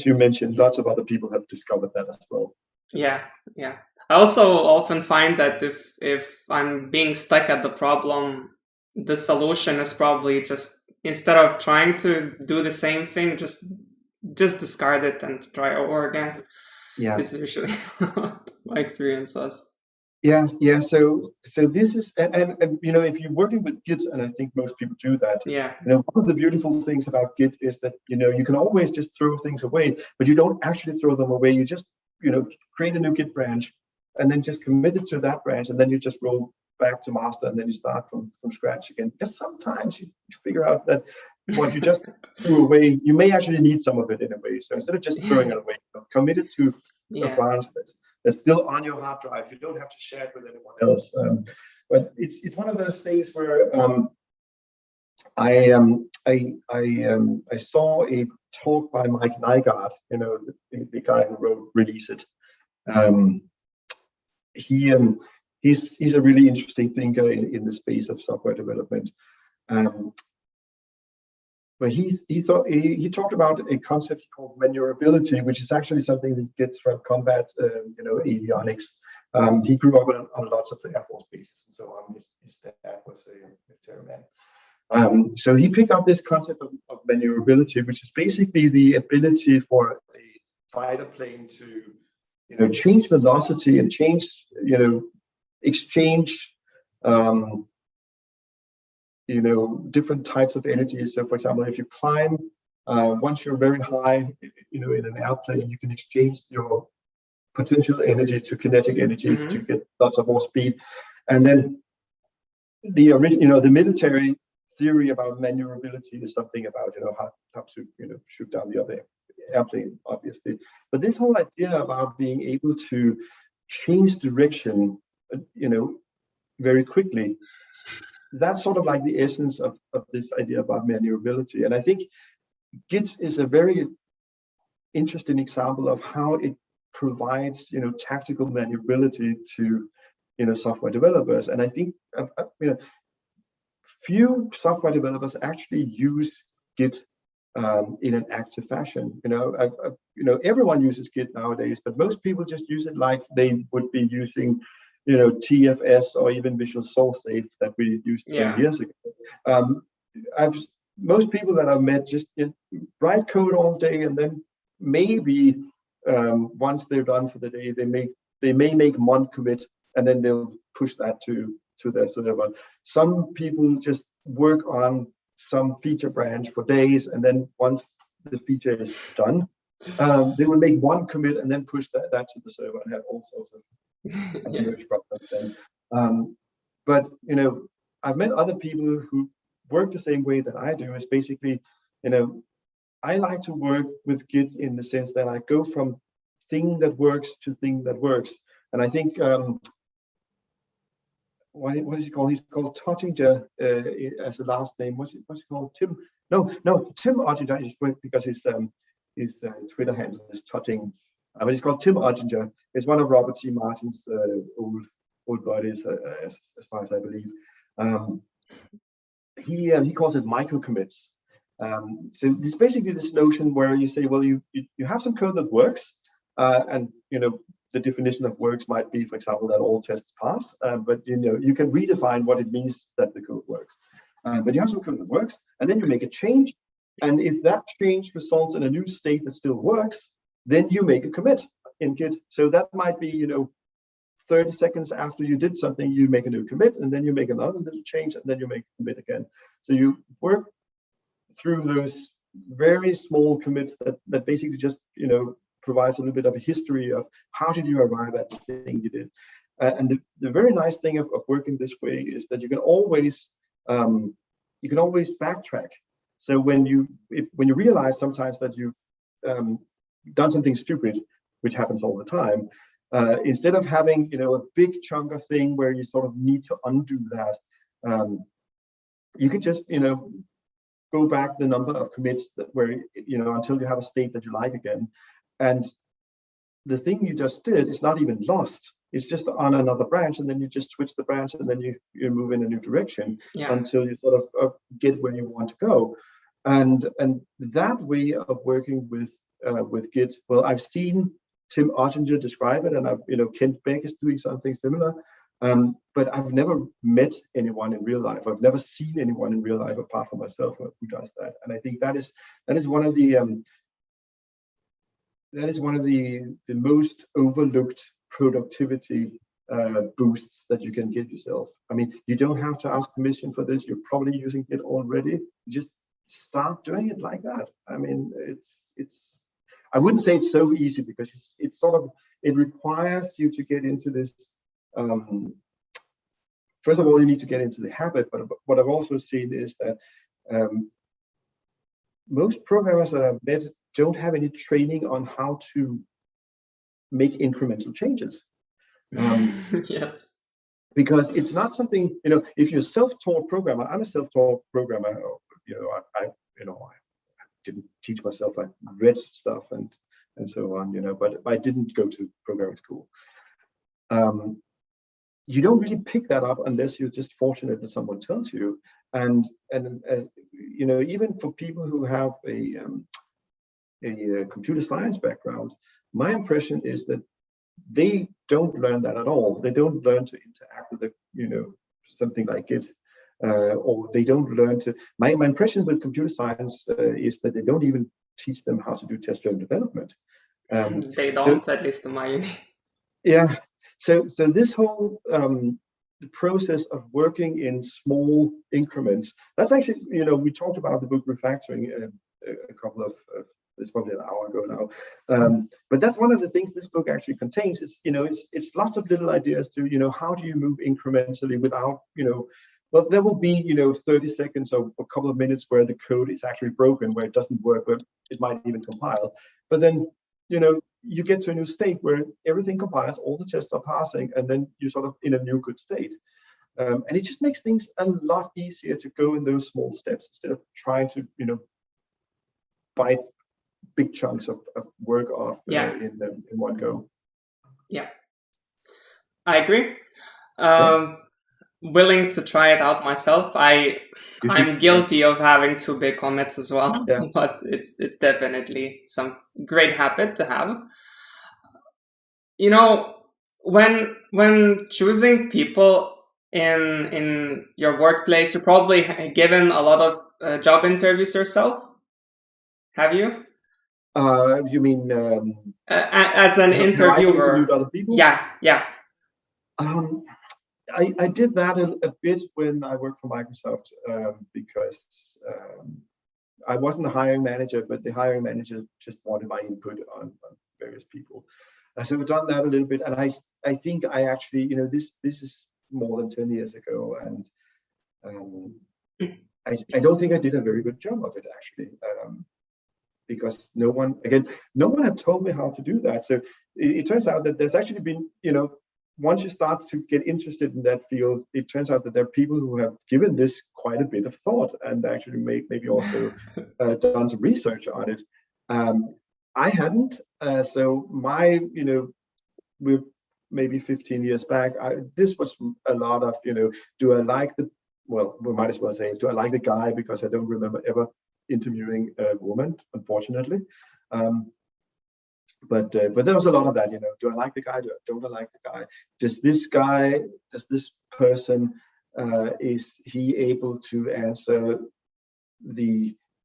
you mentioned, lots of other people have discovered that as well. Yeah. I also often find that if I'm being stuck at the problem, the solution is probably just, instead of trying to do the same thing, just discard it and try over again. Yeah. Is usually what my experience was. Yes, yeah. So this is, and you know, if you're working with Git, and I think most people do that, Yeah. you know, one of the beautiful things about Git is that, you know, you can always just throw things away, but you don't actually throw them away. You just, you know, create a new Git branch and then just commit it to that branch, and then you just roll back to master, and then you start from scratch again. Because sometimes you figure out that what you just threw away, you may actually need some of it in a way. So instead of just throwing it away, commit it to a Yeah. branch that's still on your hard drive. You don't have to share it with anyone else. But it's one of those things where I saw a talk by Mike Nygaard, you know, the guy who wrote Release It. He's a really interesting thinker in the space of software development. But he talked about a concept called maneuverability, which is actually something that gets from combat, you know, avionics. He grew up on lots of Air Force bases and so on. His dad was a military man. So he picked up this concept of maneuverability, which is basically the ability for a fighter plane to, you know, change velocity and change, you know, exchange, you know, different types of energy. So, for example, if you climb, once you're very high, you know, in an airplane, you can exchange your potential energy to kinetic energy to get lots of more speed. And then the original, you know, the military theory about maneuverability is something about, you know, how to, you know, shoot down the other airplane, obviously. But this whole idea about being able to change direction, you know, very quickly, that's sort of like the essence of this idea about maneuverability. And I think Git is a very interesting example of how it provides, you know, tactical maneuverability to, you know, software developers. And I think, you know, few software developers actually use Git in an active fashion. You know, you know, everyone uses Git nowadays, but most people just use it like they would be using, you know, TFS or even Visual Source State that we used 20 years ago. Most people that I've met just, you know, write code all day, and then maybe once they're done for the day, they may make one commit, and then they'll push that to their server. Some people just work on some feature branch for days, and then once the feature is done, they will make one commit and then push that to the server and have all sorts of merge problems then. But, you know, I've met other people who work the same way that I do. Is basically, you know, I like to work with Git in the sense that I go from thing that works to thing that works. And I think, what is he called? He's called Tottinger as the last name. What's he called? Tim? No, Tim Ottinger is because his Twitter handle is Totting. But he's called Tim Ottinger. He's one of Robert C. Martin's old buddies, as far as I believe. He calls it micro commits. So it's basically this notion where you say, well, you have some code that works, and, you know, the definition of works might be, for example, that all tests pass, but, you know, you can redefine what it means that the code works. But you have some code that works, and then you make a change, and if that change results in a new state that still works, then you make a commit in Git. So that might be, you know, 30 seconds after you did something, you make a new commit, and then you make another little change, and then you make a commit again. So you work through those very small commits that basically just, you know, provides a little bit of a history of how did you arrive at the thing you did. And the very nice thing of working this way is that you can always backtrack. So when you realize sometimes that you've done something stupid, which happens all the time, instead of having, you know, a big chunk of thing where you sort of need to undo that, you can just, you know, go back the number of commits that where, you know, until you have a state that you like again. And the thing you just did is not even lost. It's just on another branch, and then you just switch the branch, and then you move in a new direction until you sort of get where you want to go. And that way of working with Git, well, I've seen Tim Ottinger describe it, and I've, you know, Kent Beck is doing something similar. But I've never met anyone in real life. I've never seen anyone in real life apart from myself who does that. And I think that is one of the that is one of the most overlooked productivity boosts that you can give yourself. I mean, you don't have to ask permission for this. You're probably using it already. Just start doing it like that. I mean, it's. I wouldn't say it's so easy, because it's sort of, it requires you to get into this. First of all, you need to get into the habit. But what I've also seen is that most programmers that I've met don't have any training on how to make incremental changes. Yes. Because it's not something, if you're a self-taught programmer, I'm a self-taught programmer, I didn't teach myself, I read stuff and so on, but I didn't go to programming school. You don't really pick that up unless you're just fortunate that someone tells you. And even for people who have a computer science background, my impression is that they don't learn that at all. They don't learn to interact with something like it, or they don't learn to. My impression with computer science is that they don't even teach them how to do test-driven development. They don't, at least in my uni. Yeah. So this whole the process of working in small increments, that's actually, we talked about the book Refactoring a couple of, it's probably an hour ago now. But that's one of the things this book actually contains is, it's lots of little ideas to, how do you move incrementally without, well, there will be, 30 seconds or a couple of minutes where the code is actually broken, where it doesn't work, where it might even compile. But then, you get to a new state where everything compiles, all the tests are passing, and then you're sort of in a new good state. And it just makes things a lot easier to go in those small steps instead of trying to, bite big chunks of work off in one go. Yeah, I agree. Willing to try it out myself. I'm guilty of having too big commits as well, but it's definitely some great habit to have. When choosing people in your workplace, you're probably given a lot of job interviews yourself. Have you? You mean as an interviewer? I interviewed other people? Yeah. I did that a bit when I worked for Microsoft, because I wasn't a hiring manager, but the hiring manager just wanted my input on various people. So we've done that a little bit, and I think I actually, this is more than 10 years ago, and I don't think I did a very good job of it, actually, because no one had told me how to do that. So it turns out that there's actually been, once you start to get interested in that field, it turns out that there are people who have given this quite a bit of thought and actually maybe also done some research on it. I hadn't. So my, we're maybe 15 years back. This was a lot of, do I like we might as well say, do I like the guy? Because I don't remember ever interviewing a woman, unfortunately. But there was a lot of that, do I like the guy? Don't I like the guy? Does this person, is he able to answer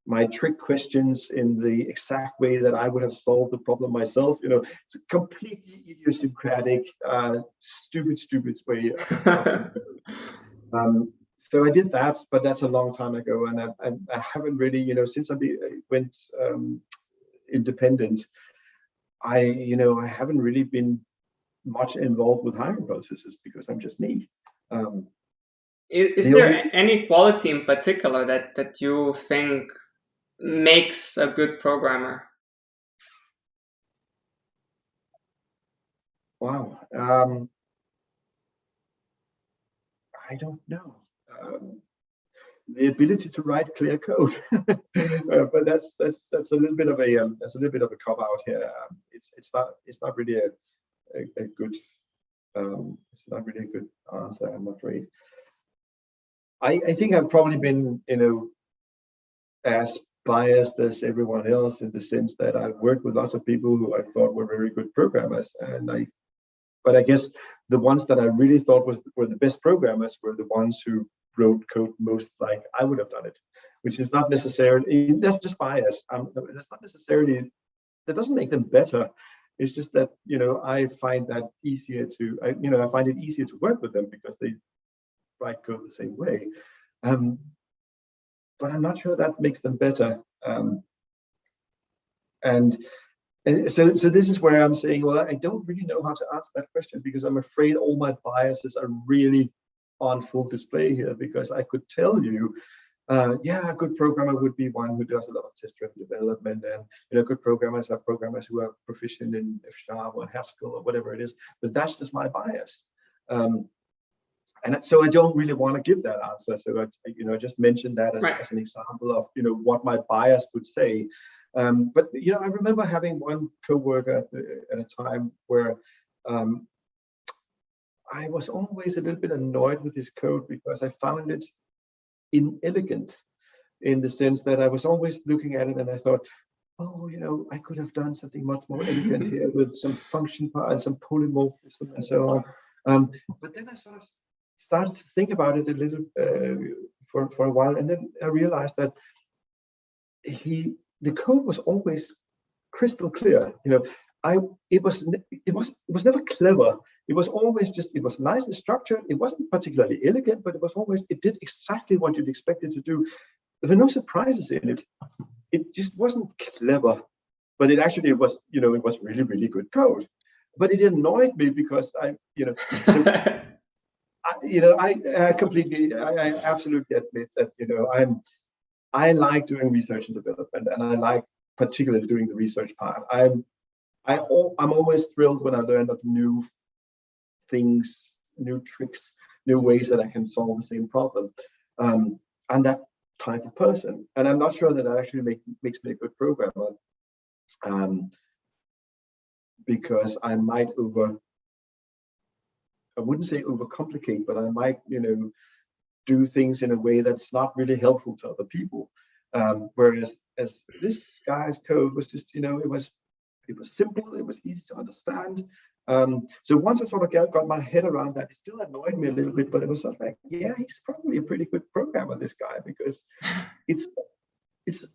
my trick questions in the exact way that I would have solved the problem myself? It's a completely idiosyncratic, stupid way. So I did that, but that's a long time ago, and I haven't really, since I went independent, I haven't really been much involved with hiring processes because I'm just me. Is there any quality in particular that you think makes a good programmer? Wow. I don't know. The ability to write clear code, but that's a little bit of a cop out here. It's not really a good it's not really a good answer, I'm afraid. I think I've probably been as biased as everyone else, in the sense that I've worked with lots of people who I thought were very good programmers, but I guess the ones that I really thought were the best programmers were the ones who wrote code most like I would have done it, which is not necessarily, that's just bias. That's not necessarily that doesn't make them better. It's just that, I find that easier to, I find it easier to work with them because they write code the same way. But I'm not sure that makes them better. And so this is where I'm saying, well, I don't really know how to answer that question, because I'm afraid all my biases are really on full display here, because I could tell you, a good programmer would be one who does a lot of test-driven development, and good programmers are programmers who are proficient in F# or Haskell or whatever it is. But that's just my bias, and so I don't really want to give that answer. So I just mentioned that as an example of what my bias would say. But I remember having one coworker at a time where I was always a little bit annoyed with his code, because I found it inelegant, in the sense that I was always looking at it and I thought, oh, I could have done something much more elegant here with some function part and some polymorphism and so on. But then I sort of started to think about it a little for a while, and then I realized that the code was always crystal clear. It was never clever. It was always just, it was nicely structured. It wasn't particularly elegant, but it did exactly what you'd expect it to do. There were no surprises in it. It just wasn't clever, but it was really, really good code. But it annoyed me because I absolutely admit that, I like doing research and development, and I like particularly doing the research part. I'm always thrilled when I learn of new things, new tricks, new ways that I can solve the same problem. I'm that type of person, and I'm not sure that actually makes me a good programmer, because I might I wouldn't say overcomplicate, but I might, do things in a way that's not really helpful to other people. Whereas as this guy's code was just, it was simple, it was easy to understand. So once I sort of got my head around that, it still annoyed me a little bit, but it was sort of like, yeah, he's probably a pretty good programmer, this guy, because it's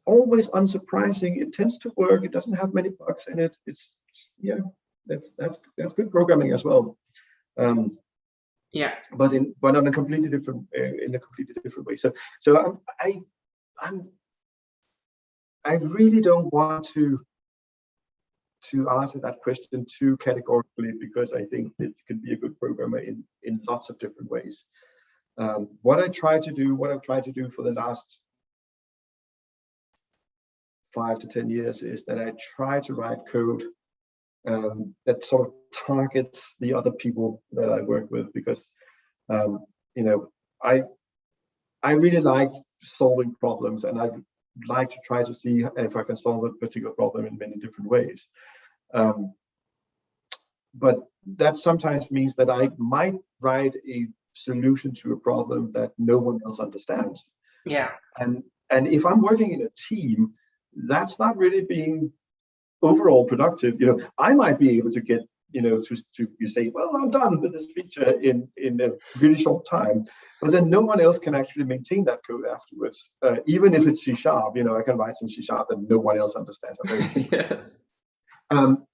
always unsurprising. It tends to work. It doesn't have many bugs in it. It's that's good programming as well. But on a completely different way. So I really don't want to answer that question too categorically, because I think that you can be a good programmer in lots of different ways. What I've tried to do for the last 5 to 10 years is that I try to write code that sort of targets the other people that I work with, because I really like solving problems, and I like to try to see if I can solve a particular problem in many different ways. But that sometimes means that I might write a solution to a problem that no one else understands. And if I'm working in a team, that's not really being overall productive. I might be able to get, to say, well, I'm done with this feature in a really short time, but then no one else can actually maintain that code afterwards. Even if it's C#, I can write some C# that no one else understands. Yes. And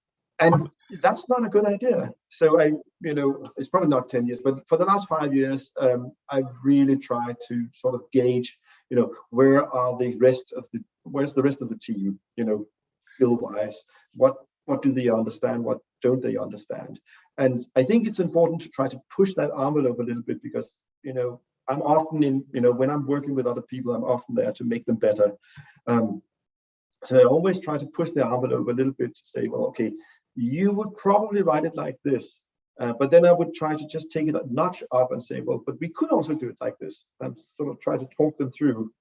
that's not a good idea. So it's probably not 10 years, but for the last 5 years, I've really tried to sort of gauge, where's the rest of the team, skill-wise, what do they understand, what don't they understand? And I think it's important to try to push that envelope a little bit, because, I'm often when I'm working with other people, I'm often there to make them better. So I always try to push the envelope a little bit to say, well, okay, you would probably write it like this, but then I would try to just take it a notch up and say, well, but we could also do it like this, and sort of try to talk them through,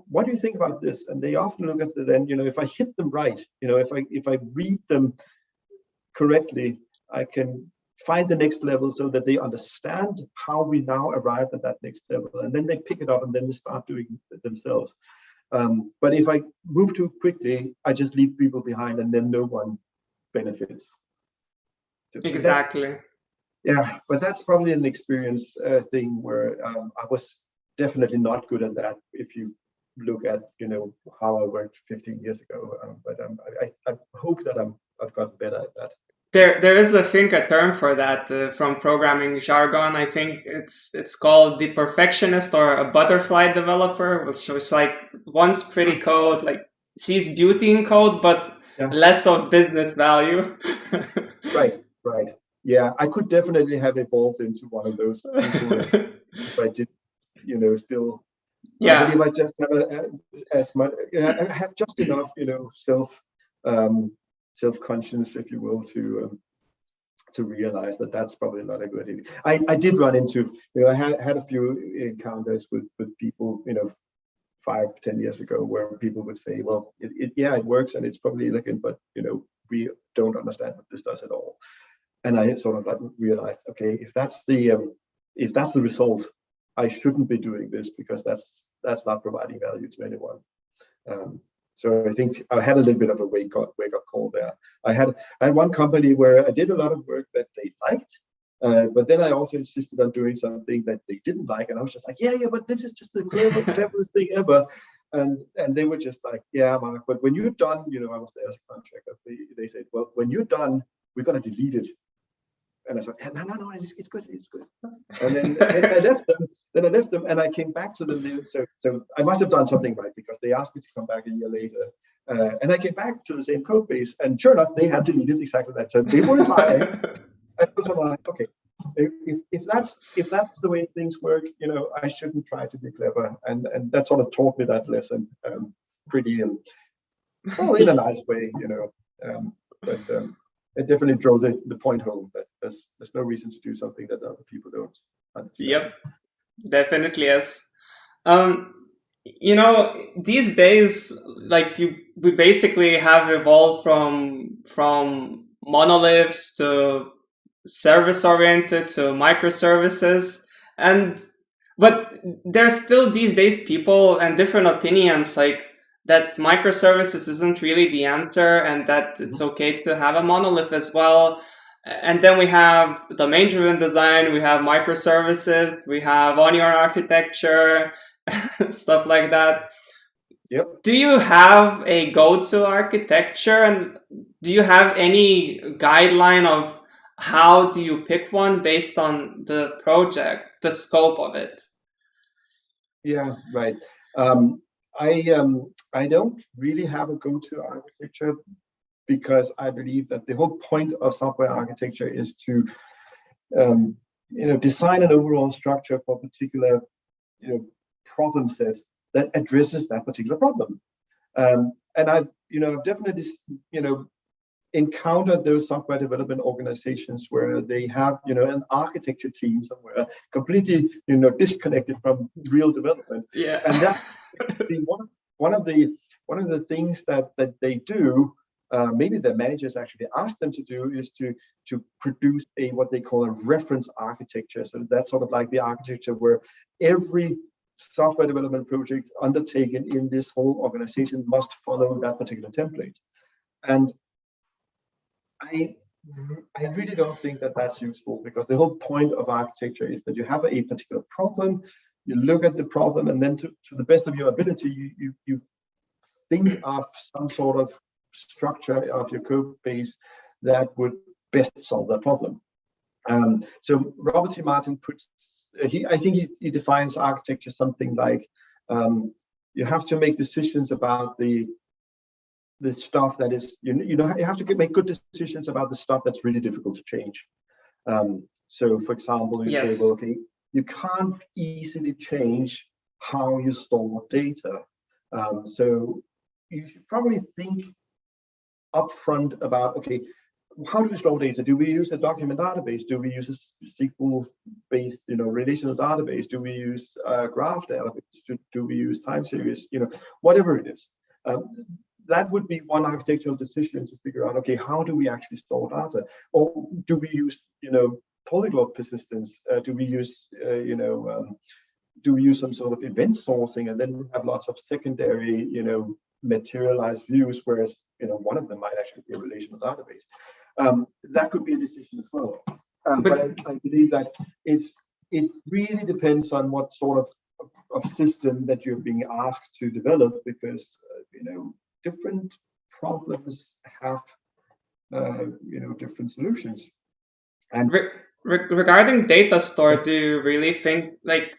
what do you think about this? And they often look at it, then, if I hit them right, if I read them correctly, I can find the next level so that they understand how we now arrived at that next level, and then they pick it up and then they start doing it themselves. But if I move too quickly, I just leave people behind, and then no one benefits. Exactly. But that's probably an experience thing where I was definitely not good at that. If you look at how I worked 15 years ago. But I hope that I've gotten better at that. There is, I think, a term for that from programming jargon. I think it's called the perfectionist or a butterfly developer, which is like wants pretty code, like sees beauty in code, but less of business value. Right. Yeah, I could definitely have evolved into one of those people if I did, still. Yeah. I believe I just have as much. I have just enough, self-conscience, if you will, to realize that that's probably not a good idea. I did run into, I had a few encounters with people, 5-10 years ago, where people would say, well, it works and it's probably elegant, but we don't understand what this does at all. And I sort of like realized, okay, if that's the result, I shouldn't be doing this, because that's not providing value to anyone. So I think I had a little bit of a wake up call there. I had one company where I did a lot of work that they liked, but then I also insisted on doing something that they didn't like, and I was just like, yeah, but this is just the cleverest thing ever. And they were just like, yeah, Mark, but when you're done, I was there as a contractor. They said, well, when you're done, we're gonna delete it. And I said, no, it's good. And then I left them. And I came back to them. So I must have done something right, because they asked me to come back a year later. And I came back to the same code base, and sure enough, they had deleted exactly that. So they weren't lying. And so I'm like, okay, if that's the way things work, I shouldn't try to be clever. And that sort of taught me that lesson pretty, well, in a nice way, but it definitely drove the point home that there's no reason to do something that other people don't understand. Yep, definitely yes. These days, like we basically have evolved from monoliths to service oriented to microservices, but there's still these days people and different opinions, like that microservices isn't really the answer, and that it's okay to have a monolith as well. And then we have domain-driven design, we have microservices, we have on your architecture, stuff like that. Yep. Do you have a go-to architecture, and do you have any guideline of how do you pick one based on the project, the scope of it? Yeah, right. I don't really have a go-to architecture, because I believe that the whole point of software architecture is to design an overall structure for a particular problem set that addresses that particular problem. And I've definitely encountered those software development organizations where they have an architecture team somewhere completely disconnected from real development. Yeah. And that one of the things that they do, maybe the managers actually ask them to do, is to produce what they call a reference architecture. So that's sort of like the architecture where every software development project undertaken in this whole organization must follow that particular template. And I really don't think that that's useful, because the whole point of architecture is that you have a particular problem, you look at the problem, and then to the best of your ability, you think of some sort of structure of your code base that would best solve that problem. So Robert C. Martin I think he defines architecture something like, you have to make decisions about the stuff that is, you have to make good decisions about the stuff that's really difficult to change. So for example, you say, well, okay, you can't easily change how you store data. So you should probably think upfront about, okay, how do we store data? Do we use a document database? Do we use a SQL-based, relational database? Do we use a graph database? Do we use time series? Whatever it is. That would be one architectural decision to figure out, okay, how do we actually store data? Or do we use, polyglot persistence? Do we use, do we use some sort of event sourcing, and then we have lots of secondary, materialized views, whereas, one of them might actually be a relational database. That could be a decision as well. But I believe that it really depends on what sort of system that you're being asked to develop, because different problems have different solutions. And regarding data store, do you really think, like,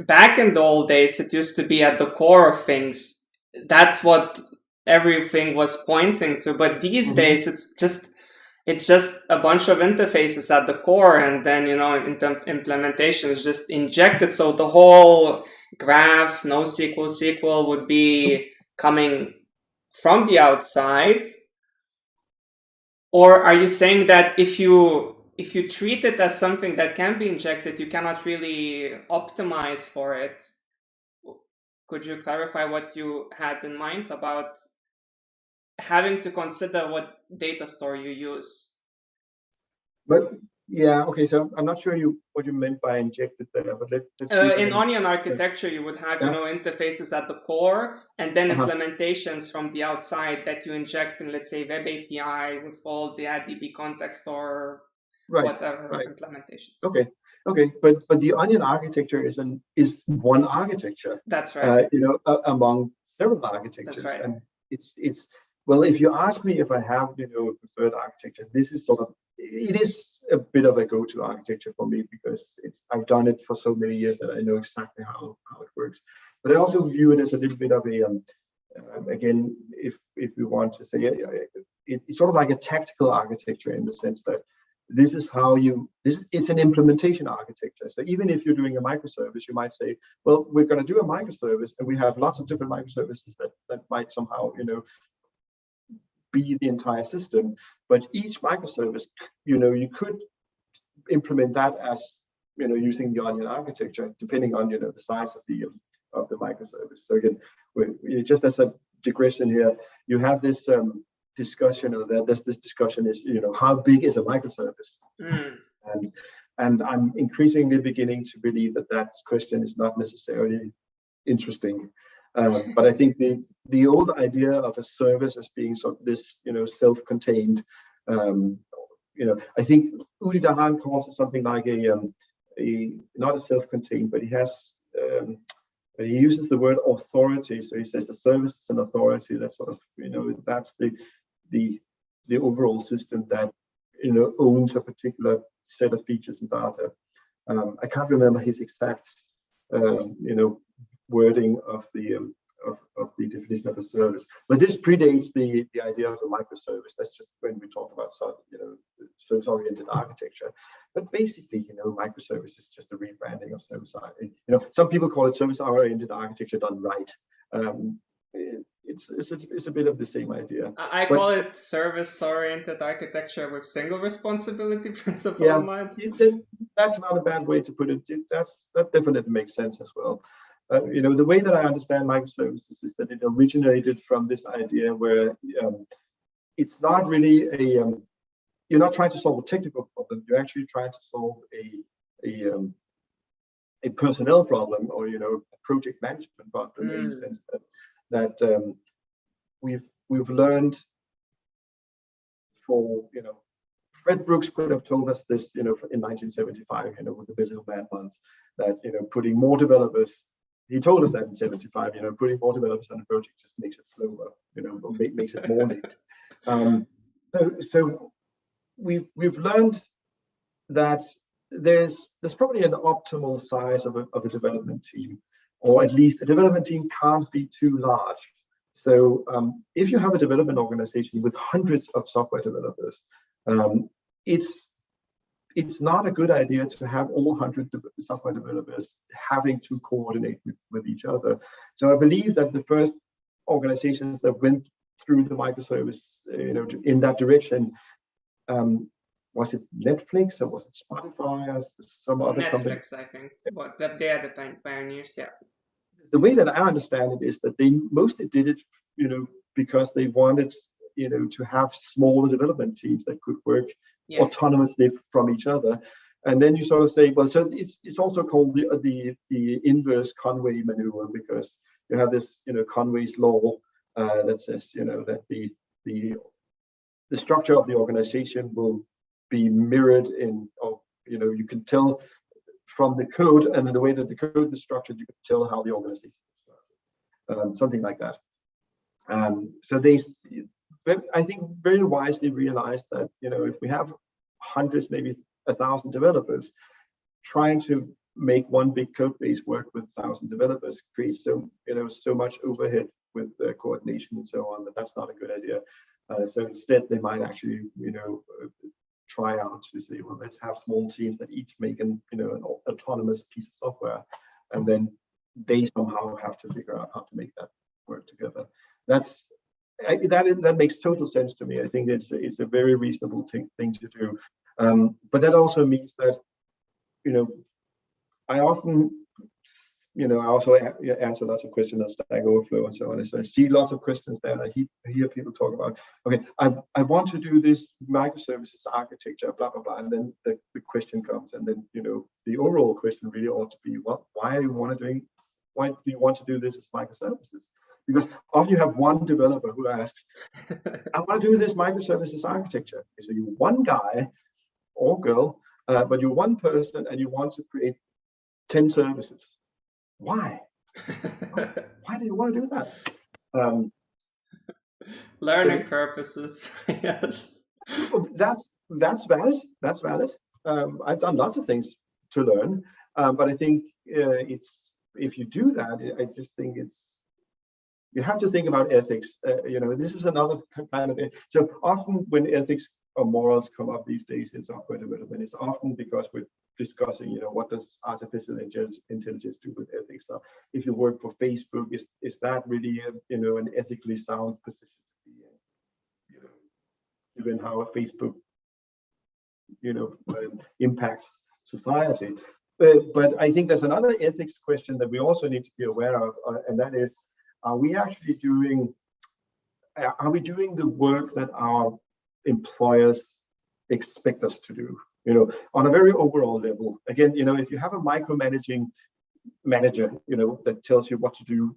back in the old days, it used to be at the core of things? That's what everything was pointing to. But these days, it's just a bunch of interfaces at the core, and then implementation is just injected. So the whole graph, NoSQL, SQL would be coming from the outside. Or are you saying that if you treat it as something that can be injected, you cannot really optimize for it? Could you clarify what you had in mind about having to consider what data store you use? But yeah, okay. So I'm not sure what you meant by injected there, but let's in Onion architecture, you would have interfaces at the core, and then implementations from the outside that you inject in, let's say, Web API with all the AddDB context or whatever implementations. Okay. But the Onion architecture is one architecture. That's right. Among several architectures. That's right. And it's well, if you ask me if I have a preferred architecture, this is it is a bit of a go-to architecture for me, because I've done it for so many years that I know exactly how it works. But I also view it as a little bit of a again, if we want to say it's sort of like a tactical architecture, in the sense that this is how it's an implementation architecture. So even if you're doing a microservice, you might say, well, we're going to do a microservice, and we have lots of different microservices that might somehow be the entire system. But each microservice, you could implement that as using the Onion architecture, depending on the size of the microservice. So again, just as a digression here, you have this discussion, or this discussion is how big is a microservice? And I'm increasingly beginning to believe that question is not necessarily interesting. But I think the old idea of a service as being this self-contained, I think Udi Dahan calls it something like not a self-contained, but he uses the word authority. So he says the service is an authority. That's sort of that's the overall system that owns a particular set of features and data. I can't remember his exact wording of the definition of a service, but this predates the idea of a microservice. That's just when we talk about service-oriented architecture. But basically, microservice is just a rebranding of service. Some people call it service-oriented architecture done right. It's a bit of the same idea. I call it service-oriented architecture with single responsibility principle in mind. That's not a bad way to put it. That definitely makes sense as well. The way that I understand microservices is that it originated from this idea where it's not really you're not trying to solve a technical problem. You're actually trying to solve a personnel problem, or a project management problem, in the sense that we've learned Fred Brooks could have told us this in 1975 with the Visible Man months, that putting more developers. He told us that in 75, putting more developers on a project just makes it slower, or makes it more late. So we've learned that there's probably an optimal size of a development team, or at least a development team can't be too large. So if you have a development organization with hundreds of software developers, it's not a good idea to have all 100 software developers having to coordinate with each other. So I believe that the first organizations that went through the microservice, in that direction, was it Netflix or was it Spotify or some other company? Netflix, I think. But they are the pioneers, yeah. The way that I understand it is that they mostly did it, because they wanted, to have smaller development teams that could work autonomously from each other. And then you sort of say, well, so it's also called the inverse Conway maneuver, because you have this, Conway's law that says, that the structure of the organization will be mirrored in, or you can tell from the code and the way that the code is structured, you can tell how the organization is structured, something like that. So they, I think, very wisely realized that, you know, if we have hundreds, maybe 1,000 developers, trying to make one big code base work with 1,000 developers creates so, you know, so much overhead with coordination and so on, that's not a good idea. So instead, they might actually, you know, try out to say, well, let's have small teams that each make an, you know, an autonomous piece of software, and then they somehow have to figure out how to make that work together. That makes total sense to me. I think it's a very reasonable thing to do. But that also means that, you know, I often, you know, I also answer lots of questions on Stack Overflow and so on. And so I see lots of questions there, and I hear people talk about, okay, I want to do this microservices architecture, blah, blah, blah. And then the question comes, and then, you know, the overall question really ought to be, well, why do you want to do this as microservices? Because often you have one developer who asks, I want to do this microservices architecture. So you're one guy or girl, but you're one person and you want to create 10 services. Why? Why do you want to do that? Learning purposes, yes. That's valid. That's valid. I've done lots of things to learn, but I think if you do that, I just think you have to think about ethics. You know, this is another kind of. So often when ethics or morals come up these days in software development, it's often because we're discussing, you know, what does artificial intelligence do with ethics? So if you work for Facebook, is that really you know, an ethically sound position to be in? You know, given how Facebook, you know, impacts society. But I think there's another ethics question that we also need to be aware of, and that is, are we doing the work that our employers expect us to do? You know, on a very overall level. Again, you know, if you have a micromanaging manager, you know, that tells you what to do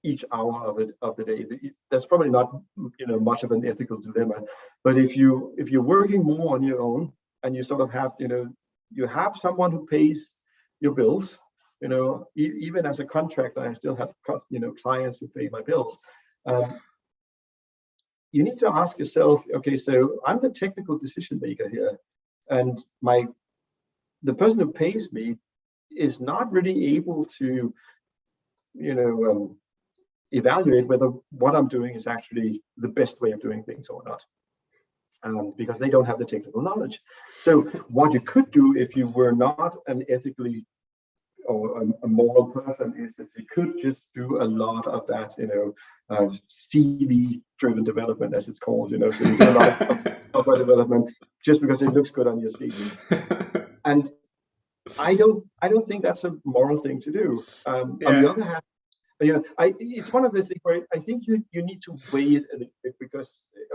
each hour of the day, that's probably not, you know, much of an ethical dilemma. But if you're working more on your own, and you sort of have, you know, you have someone who pays your bills, you know, even as a contractor, I still have clients who pay my bills. You need to ask yourself, okay, so I'm the technical decision maker here, and the person who pays me is not really able to, you know, evaluate whether what I'm doing is actually the best way of doing things or not, because they don't have the technical knowledge. So what you could do if you were not an ethically or a moral person is that you could just do a lot of that, you know, CV-driven development, as it's called, you know. So you do a lot of software development just because it looks good on your CV. And I don't think that's a moral thing to do. On the other hand, you know, it's one of those things where I think you need to weigh it a little bit, because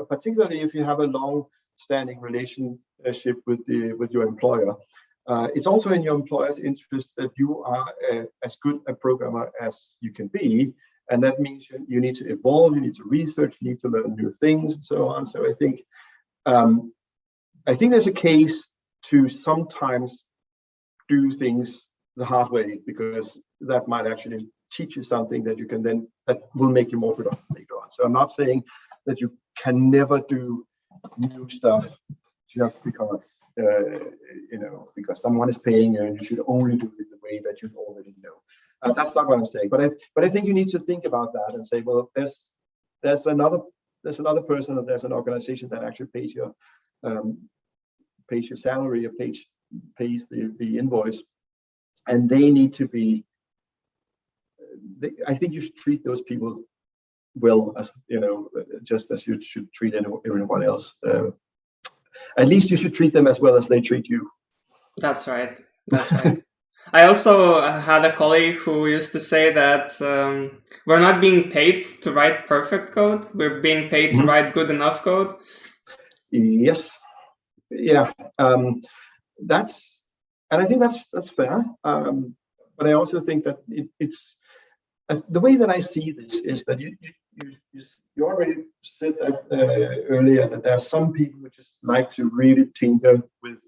particularly if you have a long-standing relationship with your employer, it's also in your employer's interest that you are as good a programmer as you can be, and that means you need to evolve, you need to research, you need to learn new things, and so on. So I think there's a case to sometimes do things the hard way, because that might actually teach you something that will make you more productive later on. So I'm not saying that you can never do new stuff just because you know, because someone is paying you, and you should only do it the way that you already know. That's not what I'm saying. But I think you need to think about that and say, well, there's another person, or there's an organization that actually pays your salary, or pays the invoice, and they need to be. I think you should treat those people well, as you know, just as you should treat everyone else. At least you should treat them as well as they treat you. That's right. That's right. I also had a colleague who used to say that we're not being paid to write perfect code. We're being paid to write good enough code. Yes. Yeah. And I think that's fair. But I also think that it's, as the way that I see this is that you already said that earlier, that there are some people who just like to really tinker with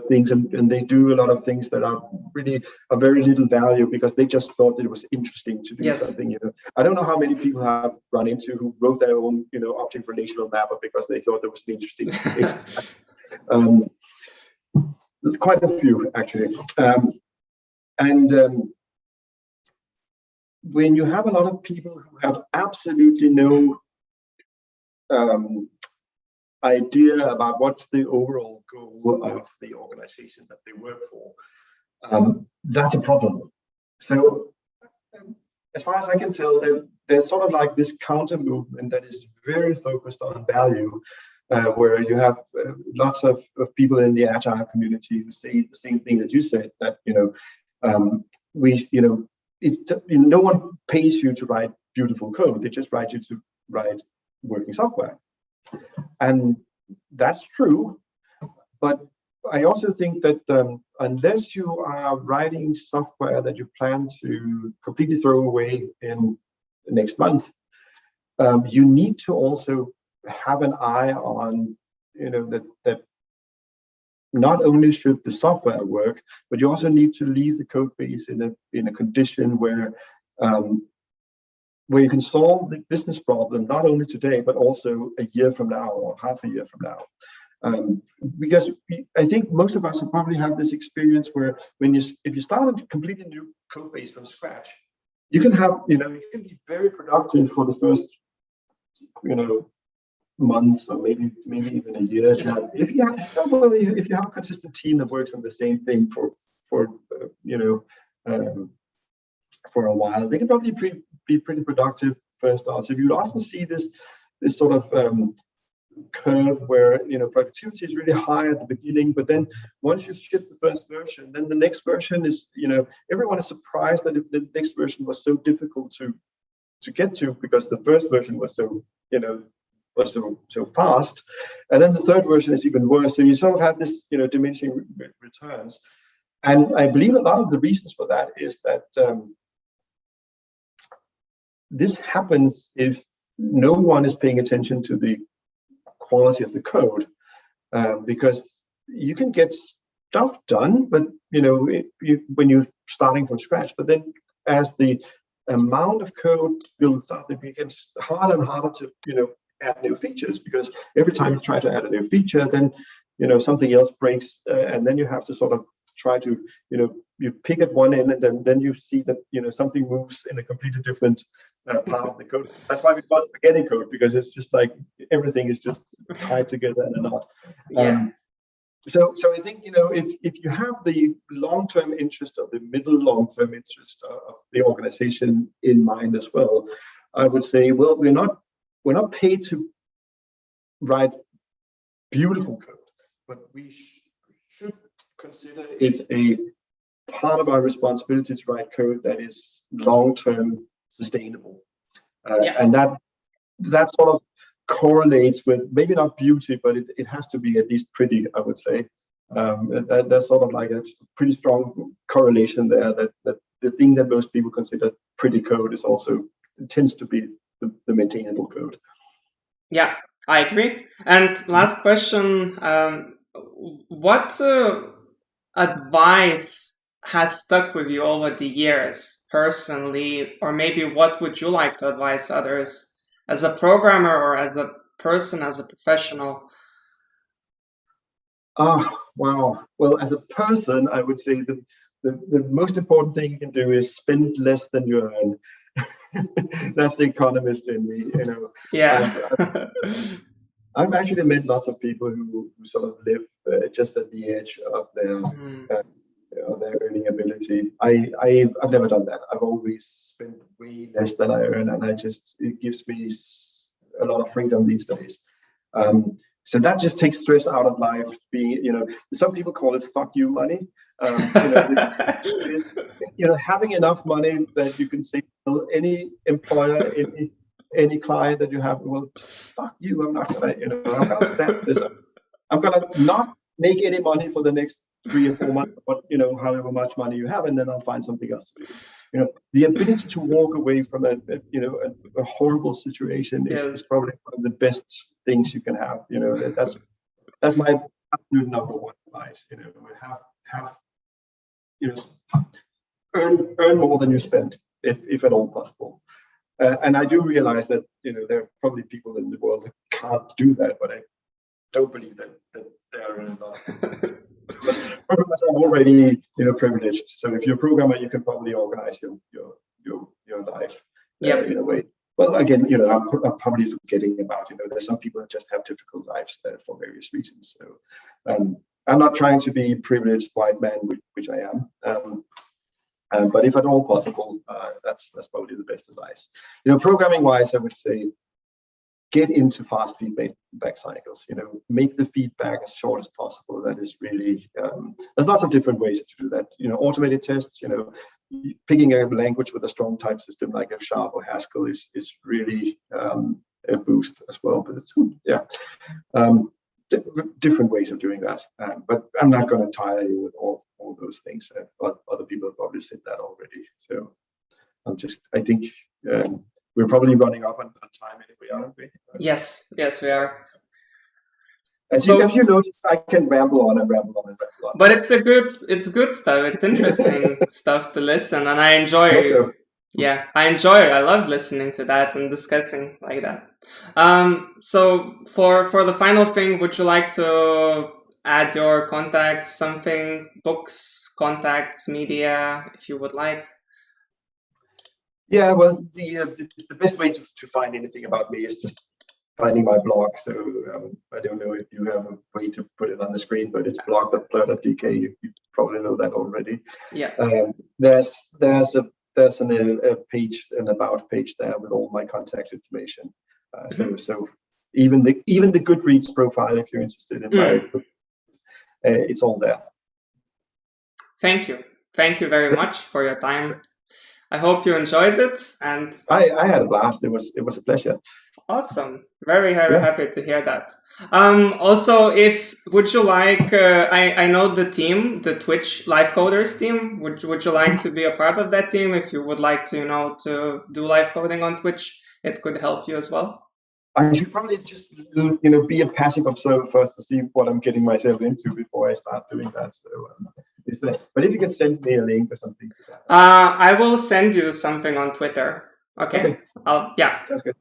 things, and they do a lot of things that are really of very little value because they just thought that it was interesting to do something. I don't know how many people have run into who wrote their own object relational mapper because they thought it was an interesting exercise. Quite a few actually. When you have a lot of people who have absolutely no idea about what's the overall goal of the organization that they work for, that's a problem. So as far as I can tell, there's sort of like this counter movement that is very focused on value, where you have lots of people in the agile community who say the same thing that you said, that no one pays you to write beautiful code. They just write you to write working software. And that's true. But I also think that unless you are writing software that you plan to completely throw away in the next month, you need to also have an eye on, that not only should the software work, but you also need to leave the code base in a condition where you can solve the business problem not only today but also a year from now or half a year from now. Because I think most of us probably have this experience where if you start a completely new code base from scratch, you can be very productive for the first months or maybe even a year. If you have a consistent team that works on the same thing for a while, they can probably be pretty productive first off. So you often see this sort of curve where productivity is really high at the beginning, but then once you ship the first version, then the next version is everyone is surprised that the next version was so difficult to get to because the first version was so so fast, and then the third version is even worse. So you sort of have this diminishing returns, and I believe a lot of the reasons for that is that this happens if no one is paying attention to the quality of the code, because you can get stuff done, but when you're starting from scratch, but then as the amount of code builds up, it becomes harder and harder to add new features, because every time you try to add a new feature, then something else breaks, and then you have to sort of try to you pick at one end, and then you see that something moves in a completely different part of the code. That's why we call it spaghetti code, because it's just like everything is just tied together in a knot. So I think if you have the long-term interest or the middle long-term interest of the organization in mind as well, I would say, well, we're not paid to write beautiful code, but we should consider it's a part of our responsibility to write code that is long-term sustainable, and that sort of correlates with maybe not beauty, but it has to be at least pretty, I would say. That's sort of like a pretty strong correlation there, that the thing that most people consider pretty code is also tends to be the maintainable code. Yeah, I agree. And last question, what advice has stuck with you over the years personally, or maybe what would you like to advise others as a programmer or as a person, as a professional? Wow. Well, as a person, I would say the most important thing you can do is spend less than you earn. That's the economist in me, I've actually met lots of people who sort of live just at the edge of their earning ability. I've never done that. I've always spent way less than I earn, and it gives me a lot of freedom these days. So that just takes stress out of life. Some people call it "fuck you" money. Having enough money that you can say, well, any employer, any client that you have, well, fuck you. I'm not gonna, I'm gonna stand this. I'm gonna not make any money for the next 3 or 4 months, but however much money you have, and then I'll find something else to do. The ability to walk away from a horrible situation is probably one of the best things you can have. That's my absolute number one advice. Have earn more than you spend, if at all possible. And I do realize that there are probably people in the world that can't do that, but I don't believe that there are a lot. Because programmers are already privileged. So if you're a programmer, you can probably organize your life in a way. Well, again, I'm probably forgetting about there's some people that just have difficult lives for various reasons. So I'm not trying to be privileged white man, which I am. But if at all possible, that's probably the best advice. Programming wise, I would say get into fast feedback cycles. Make the feedback as short as possible. That is really there's lots of different ways to do that. Automated tests. Picking a language with a strong type system like F# or Haskell is really a boost as well. But different ways of doing that. But I'm not going to tire you with all those things. But other people have probably said that already. So I think we're probably running up on time anyway, aren't we? Yes, we are. As you noticed, I can ramble on and ramble on and ramble on. But it's good stuff. It's interesting stuff to listen, and I enjoy. I hope so. Yeah, I enjoy it. I love listening to that and discussing like that. So for the final thing, would you like to add your contacts, something, books, contacts, media, if you would like? Yeah, well, the best way to find anything about me is just finding my blog. So I don't know if you have a way to put it on the screen, but it's blog.ploeh.dk. You probably know that already. Yeah. There's a page, an about page there with all my contact information. So even the Goodreads profile, if you're interested in my book, it's all there. Thank you very much for your time. I hope you enjoyed it, and I had a blast. It was a pleasure. Awesome. Very happy to hear that. Also, would you like, I know the team, the Twitch Live Coders team, would you like to be a part of that team? If you would like to, to do live coding on Twitch, it could help you as well. I should probably just, be a passive observer first to see what I'm getting myself into before I start doing that. So, but if you can send me a link or something to that. I will send you something on Twitter. Okay. Yeah. Sounds good.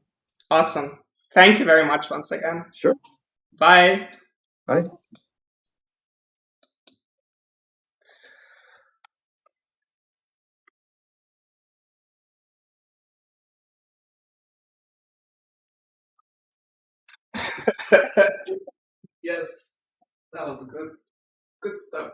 Awesome. Thank you very much once again. Sure. Bye. Bye. Yes, that was good. Good stuff.